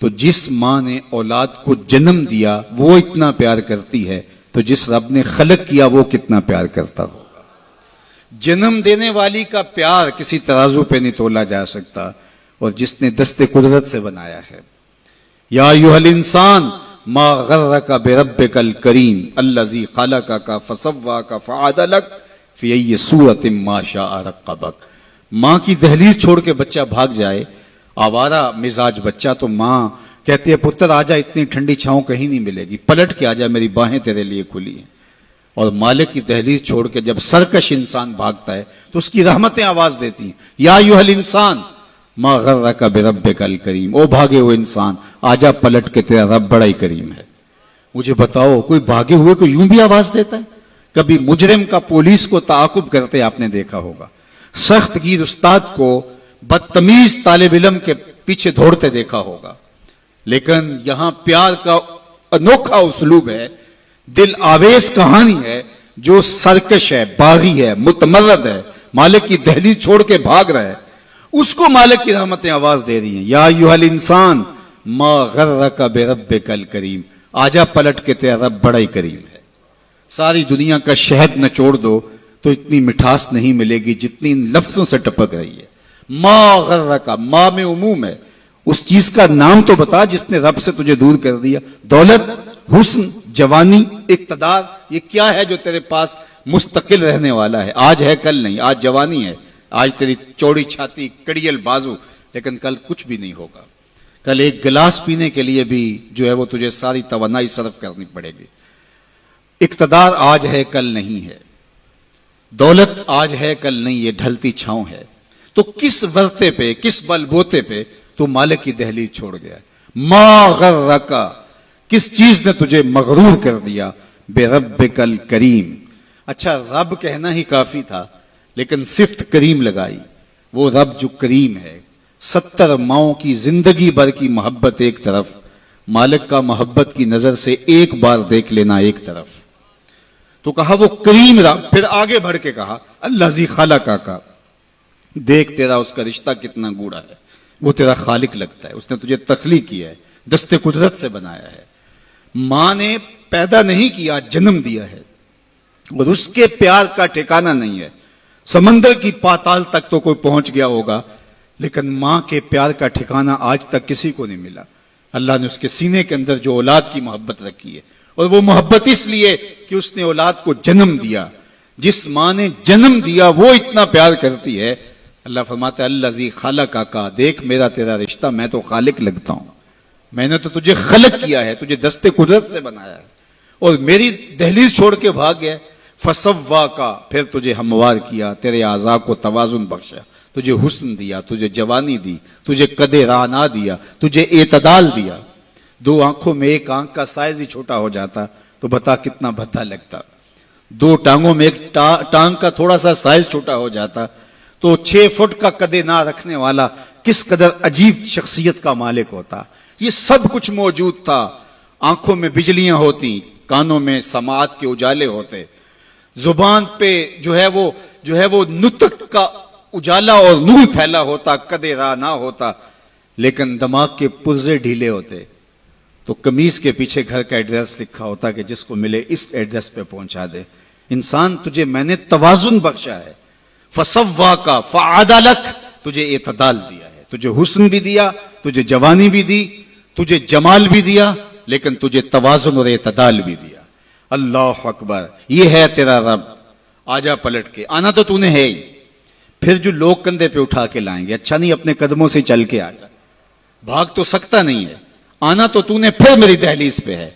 A: تو جس ماں نے اولاد کو جنم دیا وہ اتنا پیار کرتی ہے، تو جس رب نے خلق کیا وہ کتنا پیار کرتا ہوگا۔ جنم دینے والی کا پیار کسی ترازو پہ نہیں تولا جا سکتا، اور جس نے دست قدرت سے بنایا ہے۔ یا ایھا الانسان ما غرک بربک الکریم الذی خلقک فسواک فعدلک فی ای صورۃ ما شاء رکبک۔ ماں کی دہلیز چھوڑ کے بچہ بھاگ جائے، آوارہ مزاج بچہ، تو ماں کہتی ہے پتر آجا، اتنی ٹھنڈی چھاؤں کہیں نہیں ملے گی، پلٹ کے آجا، میری باہیں تیرے لیے کھلی ہیں۔ اور مالک کی دہلیز چھوڑ کے جب سرکش انسان بھاگتا ہے تو اس کی رحمتیں آواز دیتی ہیں، یا ایھا الانسان ما غرک بربک الکریم، او بھاگے ہوئے انسان آجا پلٹ کے، تیرا رب بڑا ہی کریم ہے۔ مجھے بتاؤ کوئی بھاگے ہوئے کو یوں بھی آواز دیتا ہے؟ کبھی مجرم کا پولیس کو تعاقب کرتے آپ نے دیکھا ہوگا، سخت گیر استاد کو بدتمیز طالب علم کے پیچھے دوڑتے دیکھا ہوگا، لیکن یہاں پیار کا انوکھا اسلوب ہے، دل آویز کہانی ہے، جو سرکش ہے، باغی ہے، متمرد ہے، مالک کی دہلیز چھوڑ کے بھاگ رہا ہے، اس کو مالک کی رحمتیں آواز دے رہی ہیں، یا ایھا الانسان ما غرک بربک الکریم، آجا پلٹ کے، تیرا رب بڑا ہی کریم ہے۔ ساری دنیا کا شہد نچوڑ دو تو اتنی مٹھاس نہیں ملے گی جتنی ان لفظوں سے ٹپک رہی ہے۔ ما غرک، ما میں عموم ہے، اس چیز کا نام تو بتا جس نے رب سے تجھے دور کر دیا۔ دولت، حسن، جوانی، اقتدار، یہ کیا ہے جو تیرے پاس مستقل رہنے والا ہے؟ آج ہے کل نہیں، آج جوانی ہے، آج تیری چوڑی چھاتی، کڑیل بازو، لیکن کل کچھ بھی نہیں ہوگا۔ کل ایک گلاس پینے کے لیے بھی جو ہے وہ تجھے ساری توانائی صرف کرنی پڑے گی۔ اقتدار آج ہے کل نہیں ہے، دولت آج ہے کل نہیں، یہ ڈھلتی چھاؤں ہے۔ تو کس ورتے پہ، کس بل بوتے پہ تو مالک کی دہلیز چھوڑ گیا؟ ما غرک، کس چیز نے تجھے مغرور کر دیا؟ بربک الکریم۔ اچھا رب کہنا ہی کافی تھا، لیکن صفت کریم لگائی۔ وہ رب جو کریم ہے، 70 ماؤں کی زندگی بھر کی محبت ایک طرف، مالک کا محبت کی نظر سے ایک بار دیکھ لینا ایک طرف، تو کہا وہ کریم رب۔ پھر آگے بڑھ کے کہا الذی خلقک، دیکھ تیرا اس کا رشتہ کتنا گوڑا ہے، وہ تیرا خالق لگتا ہے، اس نے تجھے تخلیق کیا ہے، دست قدرت سے بنایا ہے۔ ماں نے پیدا نہیں کیا، جنم دیا ہے، اور اس کے پیار کا ٹھکانہ نہیں ہے۔ سمندر کی پاتال تک تو کوئی پہنچ گیا ہوگا، لیکن ماں کے پیار کا ٹھکانہ آج تک کسی کو نہیں ملا۔ اللہ نے اس کے سینے کے اندر جو اولاد کی محبت رکھی ہے، اور وہ محبت اس لیے کہ اس نے اولاد کو جنم دیا۔ جس ماں نے جنم دیا وہ اتنا پیار کرتی ہے۔ اللہ فرماتا ہے الذی خلقک، دیکھ میرا تیرا رشتہ، میں تو خالق لگتا ہوں، میں نے تو تجھے خلق کیا ہے، تجھے دست قدرت سے بنایا ہے، اور میری دہلیز چھوڑ کے بھاگ گیا۔ فسواک، پھر تجھے ہموار کیا، تیرے اعضاء کو توازن بخشا، تجھے حسن دیا، تجھے جوانی دی، تجھے قد رانا دیا، تجھے اعتدال دیا۔ 2 آنکھوں میں ایک آنکھ کا سائز ہی چھوٹا ہو جاتا تو بتا کتنا بھدا لگتا۔ 2 ٹانگوں میں ایک ٹانگ کا تھوڑا سا سائز چھوٹا ہو جاتا تو 6 فٹ کا قد نہ رکھنے والا کس قدر عجیب شخصیت کا مالک ہوتا۔ یہ سب کچھ موجود تھا۔ آنکھوں میں بجلیاں ہوتی، کانوں میں سماعت کے اجالے ہوتے، زبان پہ جو ہے وہ نطق کا
B: اجالا اور نور پھیلا ہوتا، کدے راہ نہ ہوتا، لیکن دماغ کے پرزے ڈھیلے ہوتے تو قمیض کے پیچھے گھر کا ایڈریس لکھا ہوتا کہ جس کو ملے اس ایڈریس پہ پہنچا دے۔ انسان تجھے میں نے توازن بخشا ہے، فسواک فعدلک، تجھے اعتدال دیا ہے، تجھے حسن بھی دیا، تجھے جوانی بھی دی، تجھے جمال بھی دیا، لیکن تجھے توازن اور اعتدال بھی دیا۔ اللہ اکبر، یہ ہے تیرا رب۔ آجا پلٹ کے، آنا تو نے ہے ہی، پھر جو لوگ کندھے پہ اٹھا کے لائیں گے، اچھا نہیں اپنے قدموں سے چل کے آجا، بھاگ تو سکتا نہیں ہے، آنا تو نے پھر میری دہلیز پہ ہے،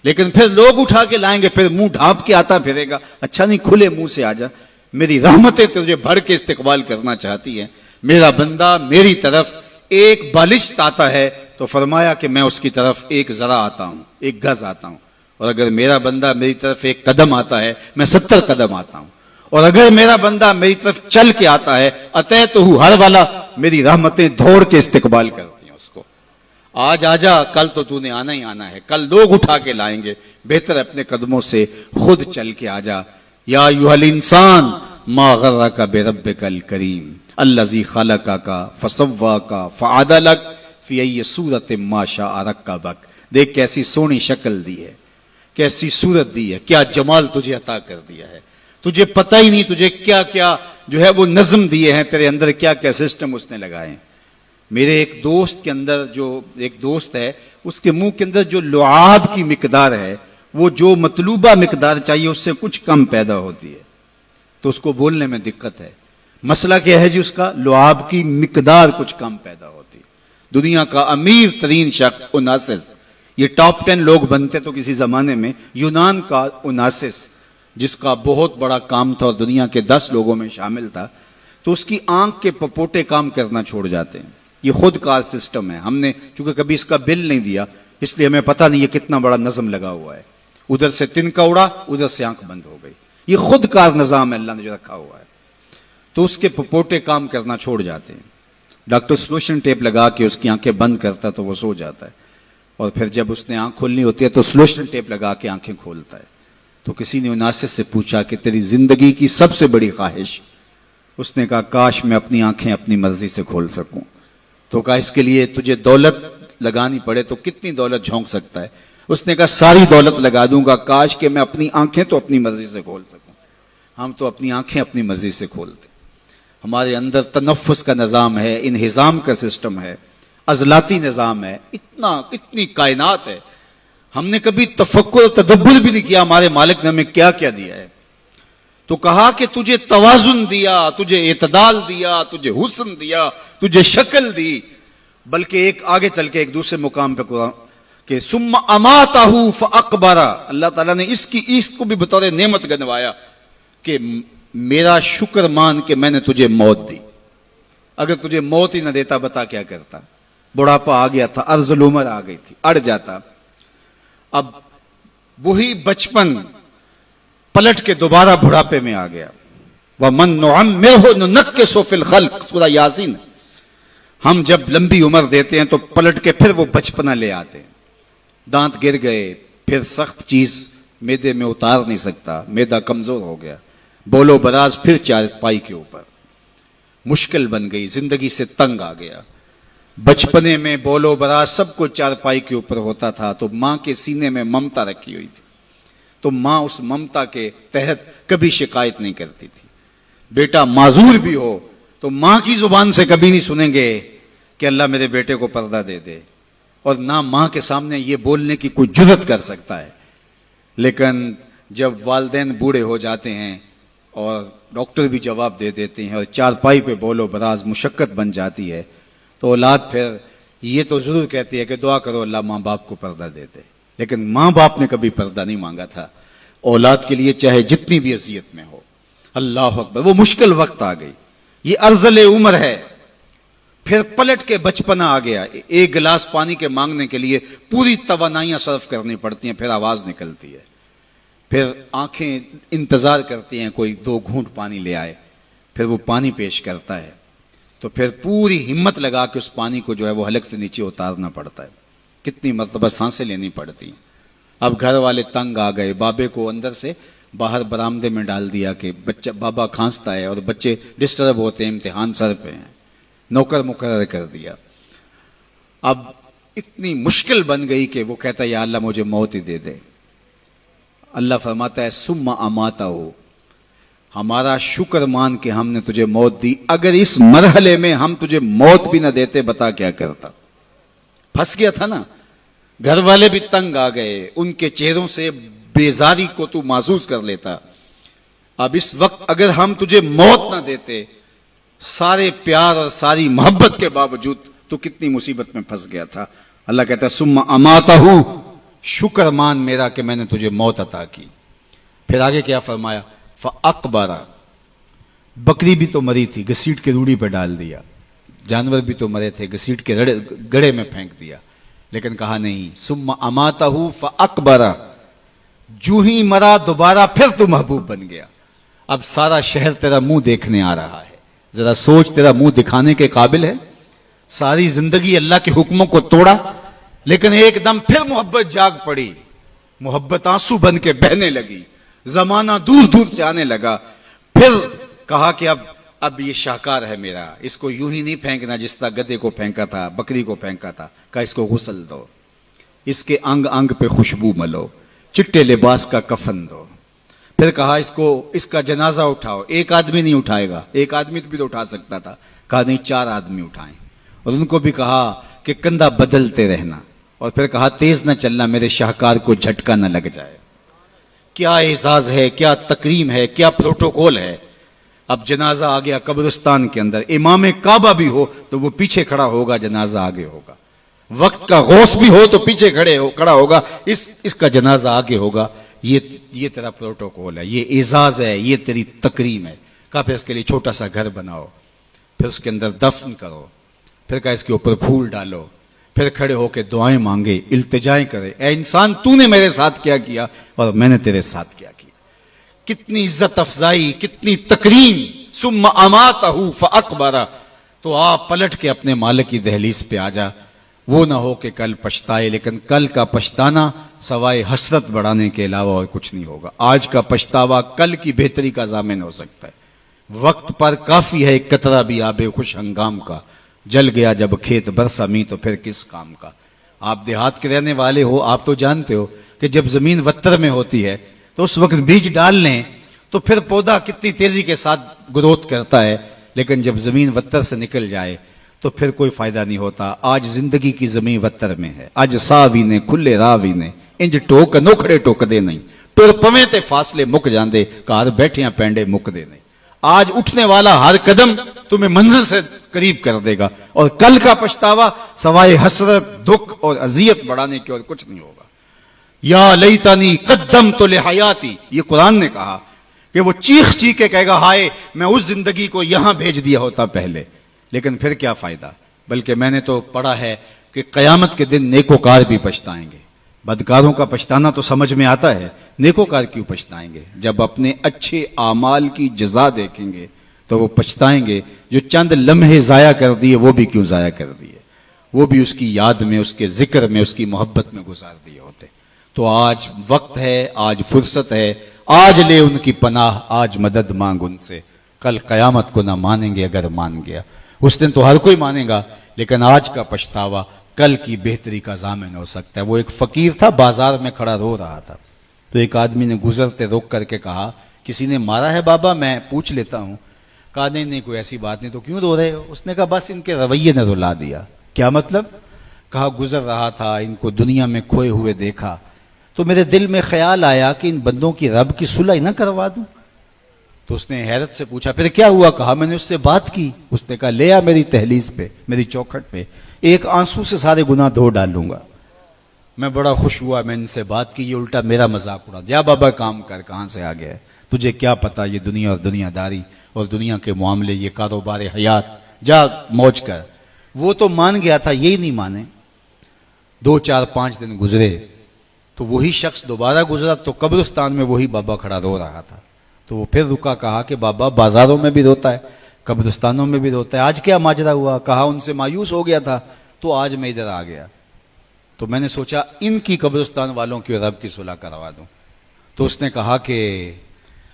B: لیکن پھر لوگ اٹھا کے لائیں گے، پھر منہ ڈھانپ کے آتا پھرے گا، اچھا نہیں کھلے منہ سے آجا، میری رحمتیں تجھے بھر کے استقبال کرنا چاہتی ہیں۔ میرا بندہ میری طرف ایک بالشت آتا ہے تو فرمایا کہ میں اس کی طرف ایک ذرا آتا ہوں، ایک گز آتا ہوں، اور اگر میرا بندہ میری طرف ایک قدم آتا ہے میں 70 قدم آتا ہوں، اور اگر میرا بندہ میری طرف چل کے آتا ہے اتیتہ ہر والا، میری رحمتیں دوڑ کے استقبال کرتی ہیں اس کو۔ آج آجا، کل تو نے آنا ہی آنا ہے، کل لوگ اٹھا کے لائیں گے، بہتر اپنے قدموں سے خود چل کے آجا۔ یا ایھا الانسان ما غرک بربک الکریم الذی خلقک فسواک فعدلک فی ای صورت ما شاء رکبک۔ دیکھ کیسی سونی شکل دی ہے، کیسی صورت دی ہے، کیا جمال تجھے عطا کر دیا ہے، تجھے پتہ ہی نہیں تجھے کیا کیا جو ہے وہ نظم دیے ہیں، تیرے اندر کیا کیا سسٹم اس نے لگائے ہیں۔ میرے ایک دوست کے اندر، جو ایک دوست ہے، اس کے منہ کے اندر جو لعاب کی مقدار ہے، وہ جو مطلوبہ مقدار چاہیے اس سے کچھ کم پیدا ہوتی ہے، تو اس کو بولنے میں دقت ہے۔ مسئلہ کیا ہے جی؟ اس کا لعاب کی مقدار کچھ کم پیدا ہوتی ہے۔ دنیا کا امیر ترین شخص اوناسس، یہ ٹاپ 10 لوگ بنتے تو کسی زمانے میں، یونان کا اوناسس، جس کا بہت بڑا کام تھا اور دنیا کے 10 لوگوں میں شامل تھا، تو اس کی آنکھ کے پپوٹے کام کرنا چھوڑ جاتے ہیں۔ یہ خود کار سسٹم ہے، ہم نے چونکہ کبھی اس کا بل نہیں دیا اس لیے ہمیں پتہ نہیں یہ کتنا بڑا نظم لگا ہوا ہے، ادھر سے تنکا اڑا، ادھر سے آنکھ بند ہو گئی، یہ خود کار نظام ہے اللہ نے جو رکھا ہوا ہے، تو اس کے پپوٹے کام کرنا چھوڑ جاتے ہیں۔ ڈاکٹر سلوشن ٹیپ لگا کے اس کی آنکھیں بند کرتا تو وہ سو جاتا ہے، اور پھر جب اس نے آنکھ کھولنی ہوتی ہے تو سلوشن ٹیپ لگا کے آنکھیں کھولتا ہے۔ تو کسی نے اوناسس سے پوچھا کہ تیری زندگی کی سب سے بڑی خواہش؟ اس نے کہا کاش میں اپنی آنکھیں اپنی مرضی سے کھول سکوں۔ تو کہا اس کے لیے تجھے دولت لگانی پڑے تو کتنی دولت جھونک سکتا ہے؟ اس نے کہا ساری دولت لگا دوں گا، کاش کہ میں اپنی آنکھیں تو اپنی مرضی سے کھول سکوں۔ ہم تو اپنی آنکھیں اپنی مرضی سے کھولتے، ہمارے اندر تنفس کا نظام ہے، انہضام کا سسٹم ہے، عضلاتی نظام ہے، اتنی کائنات ہے، ہم نے کبھی تفکر و تدبر بھی نہیں کیا ہمارے مالک نے ہمیں کیا کیا دیا ہے۔ تو کہا کہ تجھے توازن دیا، تجھے اعتدال دیا، تجھے حسن دیا، تجھے شکل دی، بلکہ ایک آگے چل کے ایک دوسرے مقام پہ قرآن کہ ثم اماتہ فاقبرہ، اللہ تعالیٰ نے اس کو بھی بطور نعمت گنوایا کہ میرا شکر مان کہ میں نے تجھے موت دی، اگر تجھے موت ہی نہ دیتا بتا کیا کرتا؟ بڑھاپا آ گیا تھا، ارذ العمر آ گئی تھی، اڑ جاتا۔ اب وہی بچپن پلٹ کے دوبارہ بڑھاپے میں آ گیا۔ وَمَن نُعَمِّرْهُ نُنَكِّسُ فِي الْخَلْقِ، سورہ یاسین۔ ہم جب لمبی عمر دیتے ہیں تو پلٹ کے پھر وہ بچپنا لے آتے ہیں، دانت گر گئے، پھر سخت چیز میدے میں اتار نہیں سکتا، میدا کمزور ہو گیا، بولو براز پھر چارپائی کے اوپر، مشکل بن گئی، زندگی سے تنگ آ گیا۔ بچپنے میں بولو براز سب کو چارپائی کے اوپر ہوتا تھا تو ماں کے سینے میں ممتا رکھی ہوئی تھی، تو ماں اس ممتا کے تحت کبھی شکایت نہیں کرتی تھی۔ بیٹا معذور بھی ہو تو ماں کی زبان سے کبھی نہیں سنیں گے کہ اللہ میرے بیٹے کو پردہ دے دے، اور نہ ماں کے سامنے یہ بولنے کی کوئی جرت کر سکتا ہے۔ لیکن جب والدین بوڑھے ہو جاتے ہیں اور ڈاکٹر بھی جواب دے دیتے ہیں اور چارپائی پہ بولو براز مشقت بن جاتی ہے، تو اولاد پھر یہ تو ضرور کہتی ہے کہ دعا کرو اللہ ماں باپ کو پردہ دے دے، لیکن ماں باپ نے کبھی پردہ نہیں مانگا تھا اولاد کے لیے، چاہے جتنی بھی اذیت میں ہو۔ اللہ اکبر، وہ مشکل وقت آ گئی، یہ ارذل عمر ہے۔ پھر پلٹ کے بچپنا آ گیا، ایک گلاس پانی کے مانگنے کے لیے پوری توانائیاں صرف کرنی پڑتی ہیں، پھر آواز نکلتی ہے، پھر آنکھیں انتظار کرتی ہیں کوئی 2 گھونٹ پانی لے آئے، پھر وہ پانی پیش کرتا ہے، تو پھر پوری ہمت لگا کے اس پانی کو جو ہے وہ حلق سے نیچے اتارنا پڑتا ہے، کتنی مرتبہ سانسیں لینی پڑتی ہیں۔ اب گھر والے تنگ آ گئے، بابے کو اندر سے باہر برآمدے میں ڈال دیا کہ بچہ بابا کھانستا ہے اور بچے ڈسٹرب ہوتے ہیں، امتحان سر پہ ہیں، نوکر مقرر کر دیا. اب اتنی مشکل بن گئی کہ وہ کہتا ہے یا اللہ مجھے موت ہی دے دے. اللہ فرماتا ہے ثم اماتہ، ہمارا شکر مان کے ہم نے تجھے موت دی، اگر اس مرحلے میں ہم تجھے موت بھی نہ دیتے بتا کیا کرتا. پھنس گیا تھا نا، گھر والے بھی تنگ آ گئے، ان کے چہروں سے بیزاری کو تو محسوس کر لیتا. اب اس وقت اگر ہم تجھے موت نہ دیتے، سارے پیار اور ساری محبت کے باوجود تو کتنی مصیبت میں پھنس گیا تھا. اللہ کہتا ہے ثم اماتہ، شکر مان میرا کہ میں نے تجھے موت عطا کی. پھر آگے کیا فرمایا؟ فَأَقْبَرَ، بکری بھی تو مری تھی، گھسیٹ کے روڑی پہ ڈال دیا، جانور بھی تو مرے تھے، گھسیٹ کے گڑھے میں پھینک دیا. لیکن کہا نہیں، ثم اماتہ فاقبر، جو ہی مرا دوبارہ پھر تو محبوب بن گیا. اب سارا شہر تیرا منہ دیکھنے آ رہا ہے، ذرا سوچ، تیرا منہ دکھانے کے قابل ہے؟ ساری زندگی اللہ کے حکموں کو توڑا، لیکن ایک دم پھر محبت جاگ پڑی، محبت آنسو بن کے بہنے لگی، زمانہ دور دور سے آنے لگا. پھر کہا کہ اب یہ شاہکار ہے میرا، اس کو یوں ہی نہیں پھینکنا جس طرح گدے کو پھینکا تھا، بکری کو پھینکا تھا. کہا اس کو غسل دو، اس کے انگ انگ پہ خوشبو ملو، چٹے لباس کا کفن دو. پھر کہا اس کا جنازہ اٹھاؤ. ایک آدمی نہیں اٹھائے گا، ایک آدمی بھی تو اٹھا سکتا تھا. کہا نہیں، 4 آدمی اٹھائیں. اور ان کو بھی کہا کہ کندھا بدلتے رہنا. اور پھر کہا تیز نہ چلنا، میرے شاہکار کو جھٹکا نہ لگ جائے. کیا اعزاز ہے، کیا تکریم ہے، کیا پروٹوکول ہے. اب جنازہ آ گیا قبرستان کے اندر، امام کعبہ بھی ہو تو وہ پیچھے کھڑا ہوگا، جنازہ آگے ہوگا. وقت کا غوث بھی ہو تو پیچھے کھڑا ہوگا، اس کا جنازہ آگے ہوگا. یہ تیرا پروٹوکول ہے، یہ اعزاز ہے، یہ تیری تکریم ہے. کہا پھر اس کے لیے چھوٹا سا گھر بناؤ، پھر اس کے اندر دفن کرو، پھر کہا اس کے اوپر پھول ڈالو، پھر کھڑے ہو کے دعائیں مانگے، التجائیں کرے. اے انسان، تو نے میرے ساتھ کیا کیا اور میں نے تیرے ساتھ کیا کیا. کتنی عزت افزائی، کتنی تکریم. ثم اماتہ فاقبر. تو آپ پلٹ کے اپنے مالک کی دہلیز پہ آ جا. وہ نہ ہو کہ کل پچھتائے، لیکن کل کا پچھتانا سوائے حسرت بڑھانے کے علاوہ اور کچھ نہیں ہوگا. آج کا پچھتاوا کل کی بہتری کا ضامن ہو سکتا ہے. وقت پر کافی ہے ایک قطرہ بھی آب خوش ہنگام کا، جل گیا جب کھیت برسا می تو پھر کس کام کا. آپ دیہات کے رہنے والے ہو، آپ تو جانتے ہو کہ جب زمین وتر میں ہوتی ہے تو اس وقت بیج ڈال لیں تو پھر پودا کتنی تیزی کے ساتھ گروتھ کرتا ہے، لیکن جب زمین وتر سے نکل جائے تو پھر کوئی فائدہ نہیں ہوتا. آج زندگی کی زمین وتر میں ہے. اج ساوی نے کھلے راوی نے انج ٹوک نوکھڑے ٹوک دے نہیں، ٹر پویں تے فاصلے مک جاندے، گھر بیٹھیاں پینڈے مک دے نہیں. آج اٹھنے والا ہر قدم تمہیں منزل سے قریب کر دے گا، اور کل کا پچھتاوا سوائے حسرت، دکھ اور اذیت بڑھانے کے اور کچھ نہیں ہوگا. یا لیتنی قدمت لحیاتی، یہ قرآن نے کہا کہ وہ چیخ چیخ کے کہے گا ہائے میں اس زندگی کو یہاں بھیج دیا ہوتا پہلے. لیکن پھر کیا فائدہ، بلکہ میں نے تو پڑھا ہے کہ قیامت کے دن نیکوکار بھی پچھتائیں گے. بدکاروں کا پچھتانا تو سمجھ میں آتا ہے، نیکوکار کیوں پچھتائیں گے؟ جب اپنے اچھے اعمال کی جزا دیکھیں گے تو وہ پچھتائیں گے. جو چند لمحے ضائع کر دیے وہ بھی کیوں ضائع کر دیے، وہ بھی اس کی یاد میں، اس کے ذکر میں، اس کی محبت میں گزار دیے ہوتے. تو آج وقت ہے، آج فرصت ہے، آج لے ان کی پناہ، آج مدد مانگ ان سے. کل قیامت کو نہ مانیں گے اگر مان گیا. اس دن تو ہر کوئی مانے گا، لیکن آج کا پچھتاوا کل کی بہتری کا ضامن ہو سکتا ہے. وہ ایک فقیر تھا، بازار میں کھڑا رو رہا تھا. تو ایک آدمی نے گزرتے روک کر کے کہا کسی نے مارا ہے بابا؟ میں پوچھ لیتا ہوں. کہا نہیں کوئی ایسی بات نہیں. تو کیوں رو رہے ہو؟ اس نے کہا بس ان کے رویے نے رلا دیا. کیا مطلب؟ کہا گزر رہا تھا، ان کو دنیا میں کھوئے ہوئے دیکھا تو میرے دل میں خیال آیا کہ ان بندوں کی رب کی صلح نہ کروا دوں. تو اس نے حیرت سے پوچھا پھر کیا ہوا؟ کہا میں نے اس سے بات کی. اس نے کہا لے آ میری دہلیز پہ، میری چوکھٹ پہ، ایک آنسو سے سارے گناہ دھو ڈالوں گا. میں بڑا خوش ہوا، میں ان سے بات کی. یہ الٹا میرا مذاق اڑا. جا بابا کام کر، کہاں سے آ گیا ہے تجھے کیا پتا یہ دنیا اور دنیا داری اور دنیا کے معاملے، یہ کاروبار حیات، جا موج کر. وہ تو مان گیا تھا، یہی نہیں مانے. 2 4 5 دن گزرے تو وہی شخص دوبارہ گزرا تو قبرستان میں وہی بابا کھڑا رو رہا تھا. تو وہ پھر رکا، کہا کہ بابا بازاروں میں بھی روتا ہے، قبرستانوں میں بھی روتا ہے، آج کیا ماجرا ہوا؟ کہا ان سے مایوس ہو گیا تھا تو آج میں ادھر آ گیا. تو میں نے سوچا ان کی قبرستان والوں کی رب کی صلح کروا دوں. تو اس نے کہا کہ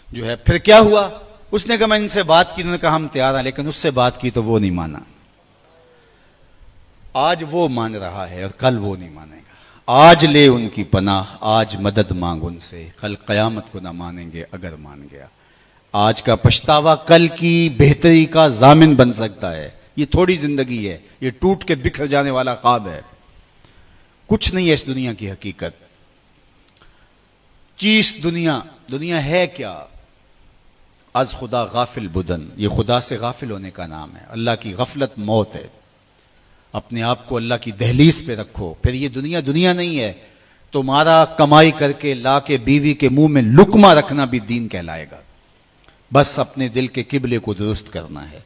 B: جو ہے پھر کیا ہوا؟ اس نے کہا میں ان سے بات کی، انہوں نے کہا ہم تیار ہیں، لیکن اس سے بات کی تو وہ نہیں مانا. آج وہ مان رہا ہے اور کل وہ نہیں مانے گا. آج لے ان کی پناہ، آج مدد مانگ ان سے، کل قیامت کو نہ مانیں گے اگر مان گیا. آج کا پچھتاوا کل کی بہتری کا ضامن بن سکتا ہے. یہ تھوڑی زندگی ہے، یہ ٹوٹ کے بکھر جانے والا خواب ہے. کچھ نہیں ہے اس دنیا کی حقیقت. چیز دنیا ہے کیا؟ از خدا غافل بدن، یہ خدا سے غافل ہونے کا نام ہے. اللہ کی غفلت موت ہے. اپنے آپ کو اللہ کی دہلیز پہ رکھو. پھر یہ دنیا نہیں ہے. تمہارا کمائی کر کے لا کے بیوی کے منہ میں لقمہ رکھنا بھی دین کہلائے گا. بس اپنے دل کے قبلے کو درست کرنا ہے.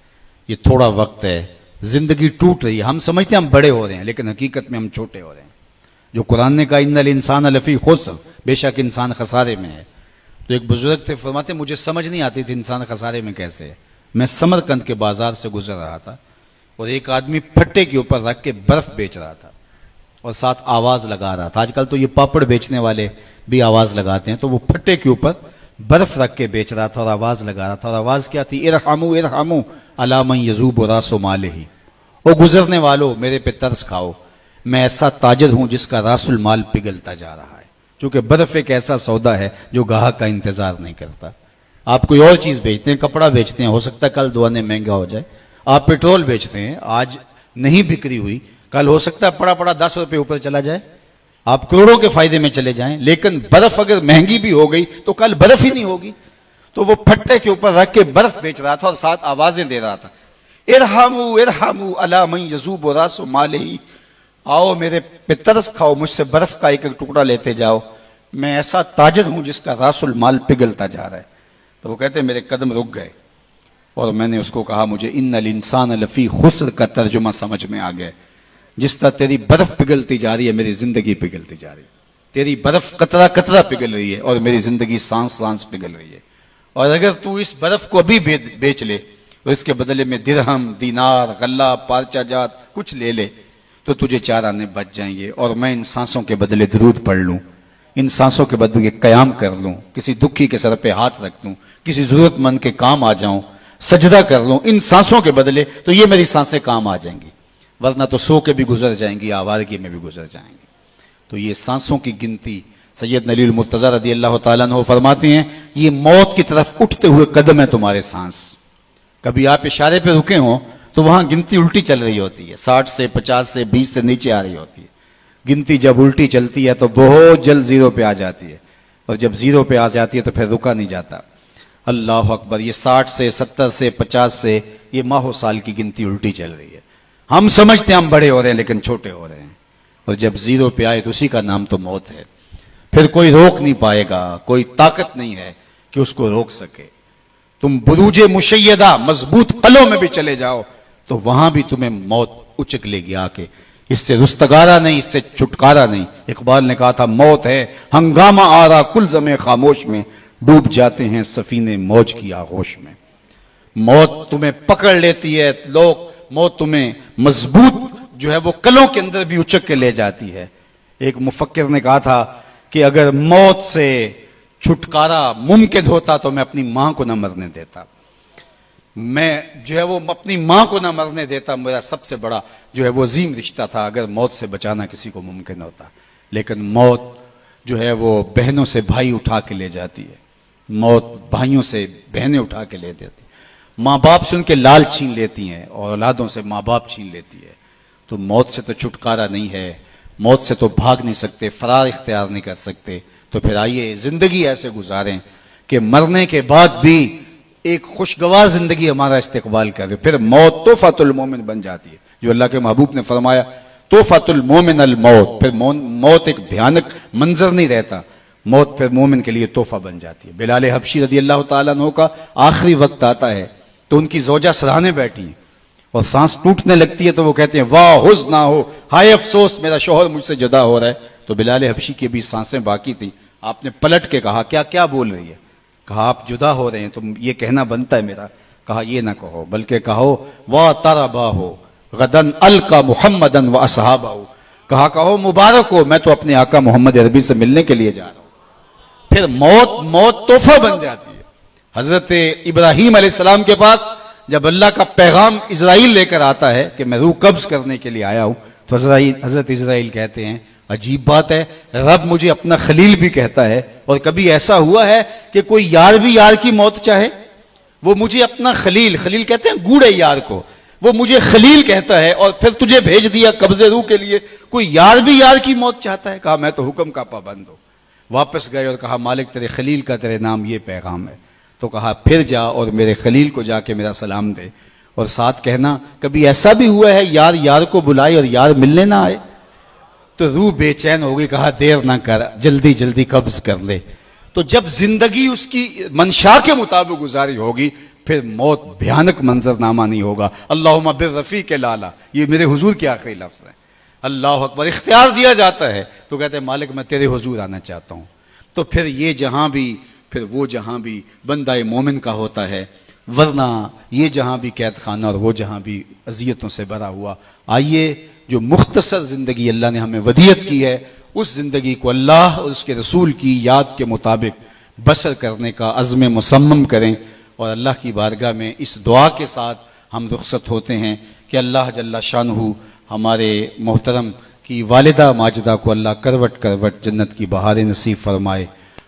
B: یہ تھوڑا وقت ہے. زندگی ٹوٹ رہی ہے. ہم سمجھتے ہیں ہم بڑے ہو رہے ہیں، لیکن حقیقت میں ہم چھوٹے ہو رہے ہیں. جو قرآن نے کہا ان الانسان لفی خسر، بے شک انسان خسارے میں ہے. تو ایک بزرگ تھے، فرماتے مجھے سمجھ نہیں آتی تھی انسان خسارے میں کیسے ہے. میں سمرقند کے بازار سے گزر رہا تھا اور ایک آدمی پھٹے کے اوپر رکھ کے برف بیچ رہا تھا اور ساتھ آواز لگا رہا تھا. آج کل تو یہ پاپڑ بیچنے والے بھی آواز لگاتے ہیں، تو وہ پھٹے کے اوپر برف رکھ کے بیچ رہا تھا اور آواز لگا رہا تھا. اور آواز کیا تھی؟ ارحموا ارحموا علی من یذوب راس مالہ، او گزرنے والو میرے پہ ترس کھاؤ، میں ایسا تاجر ہوں جس کا راس المال پگھلتا جا رہا ہے. چونکہ برف ایک ایسا سودا ہے جو گاہک کا انتظار نہیں کرتا. آپ کوئی اور چیز بیچتے ہیں، کپڑا بیچتے ہیں، ہو سکتا ہے کل دو آنے مہنگا ہو جائے. آپ پیٹرول بیچتے ہیں، آج نہیں بکری ہوئی، کل ہو سکتا ہے پڑا 10 روپے اوپر چلا جائے، آپ کروڑوں کے فائدے میں چلے جائیں. لیکن برف اگر مہنگی بھی ہو گئی تو کل برف ہی نہیں ہوگی. تو وہ پھٹے کے اوپر رکھ کے برف بیچ رہا تھا اور ساتھ آوازیں دے رہا تھا، ارحموا ارحموا علی من یذوب راس مالہ، آؤ میرے پہ ترس کھاؤ، مجھ سے برف کا ایک ٹکڑا لیتے جاؤ، میں ایسا تاجر ہوں جس کا راس المال پگھلتا جا رہا ہے. تو وہ کہتے ہیں میرے قدم رک گئے اور میں نے اس کو کہا مجھے ان الانسان لفی خسر کا ترجمہ سمجھ میں آ گیا. جس طرح تیری برف پگھلتی جا رہی ہے میری زندگی پگھلتی جا رہی ہے. تیری برف قطرہ قطرہ پگھل رہی ہے اور میری زندگی سانس سانس پگھل رہی ہے. اور اگر تو اس برف کو ابھی بیچ لے اور اس کے بدلے میں درہم، دینار، غلہ، پارچہ جات کچھ لے لے تو تجھے 4 آنے بچ جائیں گے. اور میں ان سانسوں کے بدلے درود پڑھ لوں، ان سانسوں کے بدلے قیام کر لوں، کسی دکھی کے سر پہ ہاتھ رکھ دوں، کسی ضرورت مند کے کام آ جاؤں، سجدہ کر لوں ان سانسوں کے بدلے، تو یہ میری سانسیں کام آ جائیں گی. ورنہ تو سو کے بھی گزر جائیں گی، آوارگی میں بھی گزر جائیں گی. تو یہ سانسوں کی گنتی سید علی المرتضیٰ رضی اللہ تعالیٰ عنہ فرماتے ہیں یہ موت کی طرف اٹھتے ہوئے قدم ہے تمہارے سانس. کبھی آپ اشارے پہ رکے ہوں تو وہاں گنتی الٹی چل رہی ہوتی ہے، 60 سے 50 سے 20 سے نیچے آ رہی ہوتی ہے. گنتی جب الٹی چلتی ہے تو بہت جلد 0 پہ آ جاتی ہے، اور جب 0 پہ آ جاتی ہے تو پھر رکا نہیں جاتا. اللہ اکبر. یہ 60 سے 70 سے 50 سے یہ ماہ و سال کی گنتی الٹی چل رہی ہے. ہم سمجھتے ہیں ہم بڑے ہو رہے ہیں لیکن چھوٹے ہو رہے ہیں. اور جب 0 پہ آئے تو اسی کا نام تو موت ہے. پھر کوئی روک نہیں پائے گا، کوئی طاقت نہیں ہے کہ اس کو روک سکے. تم بروج مشیدہ مضبوط قلعوں میں بھی چلے جاؤ تو وہاں بھی تمہیں موت اچک لے گی آ کے. اس سے رستگارا نہیں، اس سے چھٹکارا نہیں. اقبال نے کہا تھا موت ہے ہنگامہ آرا کل زمے خاموش میں، ڈوب جاتے ہیں سفینے موج کی آغوش میں. موت تمہیں پکڑ لیتی ہے، موت تمہیں مضبوط جو ہے وہ قلعوں کے اندر بھی اچک کے لے جاتی ہے. ایک مفکر نے کہا تھا کہ اگر موت سے چھٹکارا ممکن ہوتا تو میں اپنی ماں کو نہ مرنے دیتا. میں جو ہے وہ اپنی ماں کو نہ مرنے دیتا. میرا سب سے بڑا جو ہے وہ عظیم رشتہ تھا اگر موت سے بچانا کسی کو ممکن ہوتا. لیکن موت جو ہے وہ بہنوں سے بھائی اٹھا کے لے جاتی ہے، موت بھائیوں سے بہنیں اٹھا کے لے دیتی، ماں باپ سے ان کے لال چھین لیتی ہیں اور اولادوں سے ماں باپ چھین لیتی ہے. تو موت سے تو چھٹکارا نہیں ہے، موت سے تو بھاگ نہیں سکتے، فرار اختیار نہیں کر سکتے. تو پھر آئیے زندگی ایسے گزاریں کہ مرنے کے بعد بھی ایک خوشگوار زندگی ہمارا استقبال کرے. پھر موت تحفۃ المومن بن جاتی ہے، جو اللہ کے محبوب نے فرمایا تحفۃ المومن الموت. پھر موت ایک بھیانک منظر نہیں رہتا، موت پھر مومن کے لیے تحفہ بن جاتی ہے. بلال حبشی رضی اللہ تعالیٰ عنہ کا آخری وقت آتا ہے تو ان کی زوجہ سراہنے بیٹھی ہیں اور سانس ٹوٹنے لگتی ہے تو وہ کہتے ہیں واہ حزن نہ ہو، ہائے افسوس میرا شوہر مجھ سے جدا ہو رہا ہے. تو بلال حبشی کی بھی سانسیں باقی تھیں. آپ نے پلٹ کے کہا کیا بول رہی ہے؟ کہا آپ جدا ہو رہے ہیں تو یہ کہنا بنتا ہے میرا. کہا یہ نہ کہو بلکہ کہو وا تربا ہو غدن القا محمدن و اصحابہ. کہا مبارک ہو میں تو اپنے آقا محمد عربی سے ملنے کے لیے جا رہا ہوں.
C: پھر موت تحفہ بن جاتی ہے. حضرت ابراہیم علیہ السلام کے پاس جب اللہ کا پیغام اسرائیل لے کر آتا ہے کہ میں روح قبض کرنے کے لیے آیا ہوں، تو حضرت اسرائیل کہتے ہیں عجیب بات ہے، رب مجھے اپنا خلیل بھی کہتا ہے، اور کبھی ایسا ہوا ہے کہ کوئی یار بھی یار کی موت چاہے؟ وہ مجھے اپنا خلیل کہتے ہیں گوڑے یار کو، وہ مجھے خلیل کہتا ہے اور پھر تجھے بھیج دیا قبضے روح کے لیے، کوئی یار بھی یار کی موت چاہتا ہے؟ کہا میں تو حکم کا پابند ہوں. واپس گئے اور کہا مالک تیرے خلیل کا تیرے نام یہ پیغام ہے. تو کہا پھر جا اور میرے خلیل کو جا کے میرا سلام دے، اور ساتھ کہنا کبھی ایسا بھی ہوا ہے یار یار کو بلائے اور یار ملنے نہ آئے؟ تو روح بے چین ہو گئی، کہا دیر نہ کر، جلدی جلدی قبض کر لے. تو جب زندگی اس کی منشا کے مطابق گزاری ہوگی پھر موت بھیانک منظرنامہ نہیں ہوگا. اللہم بالرفیق لالا، یہ میرے حضور کے آخری لفظ ہیں. اللہ اکبر. اختیار دیا جاتا ہے تو کہتے ہیں مالک میں تیرے حضور آنا چاہتا ہوں. تو پھر یہ جہاں بھی پھر وہ جہاں بھی بندہ مومن کا ہوتا ہے، ورنہ یہ جہاں بھی قید خانہ اور وہ جہاں بھی اذیتوں سے بھرا ہوا. آئیے جو مختصر زندگی اللہ نے ہمیں ودیعت کی ہے اس زندگی کو اللہ اور اس کے رسول کی یاد کے مطابق بسر کرنے کا عزم مصمم کریں، اور اللہ کی بارگاہ میں اس دعا کے ساتھ ہم رخصت ہوتے ہیں کہ اللہ جل شانہ ہمارے محترم کی والدہ ماجدہ کو اللہ کروٹ کروٹ جنت کی بہاریں نصیب فرمائے.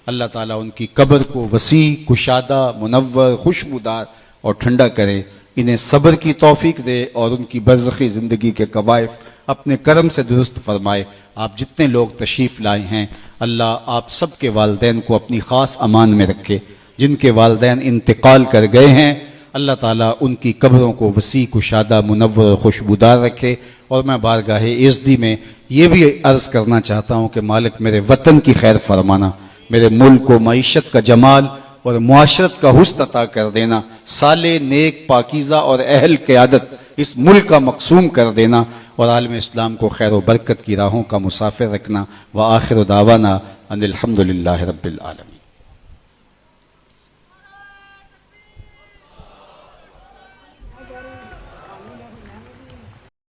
C: اللہ تعالیٰ ان کی قبر کو وسیع، کشادہ، منور، خوشبودار اور ٹھنڈا کرے. انہیں صبر کی توفیق دے اور ان کی برزخی زندگی کے قوائف اپنے کرم سے درست فرمائے. آپ جتنے لوگ تشریف لائے ہیں اللہ آپ سب کے والدین کو اپنی خاص امان میں رکھے. جن کے والدین انتقال کر گئے ہیں اللہ تعالیٰ ان کی قبروں کو وسیع، کشادہ، منور، خوشبودار رکھے. اور میں بارگاہ عزتی میں یہ بھی عرض کرنا چاہتا ہوں کہ مالک میرے وطن کی خیر فرمانا، میرے ملک کو معیشت کا جمال اور معاشرت کا حسن عطا کر دینا، صالح، نیک، پاکیزہ اور اہل قیادت اس ملک کا مقسوم کر دینا، اور عالم اسلام کو خیر و برکت کی راہوں کا مسافر رکھنا. وآخر دعوانا ان الحمدللہ رب العالمین.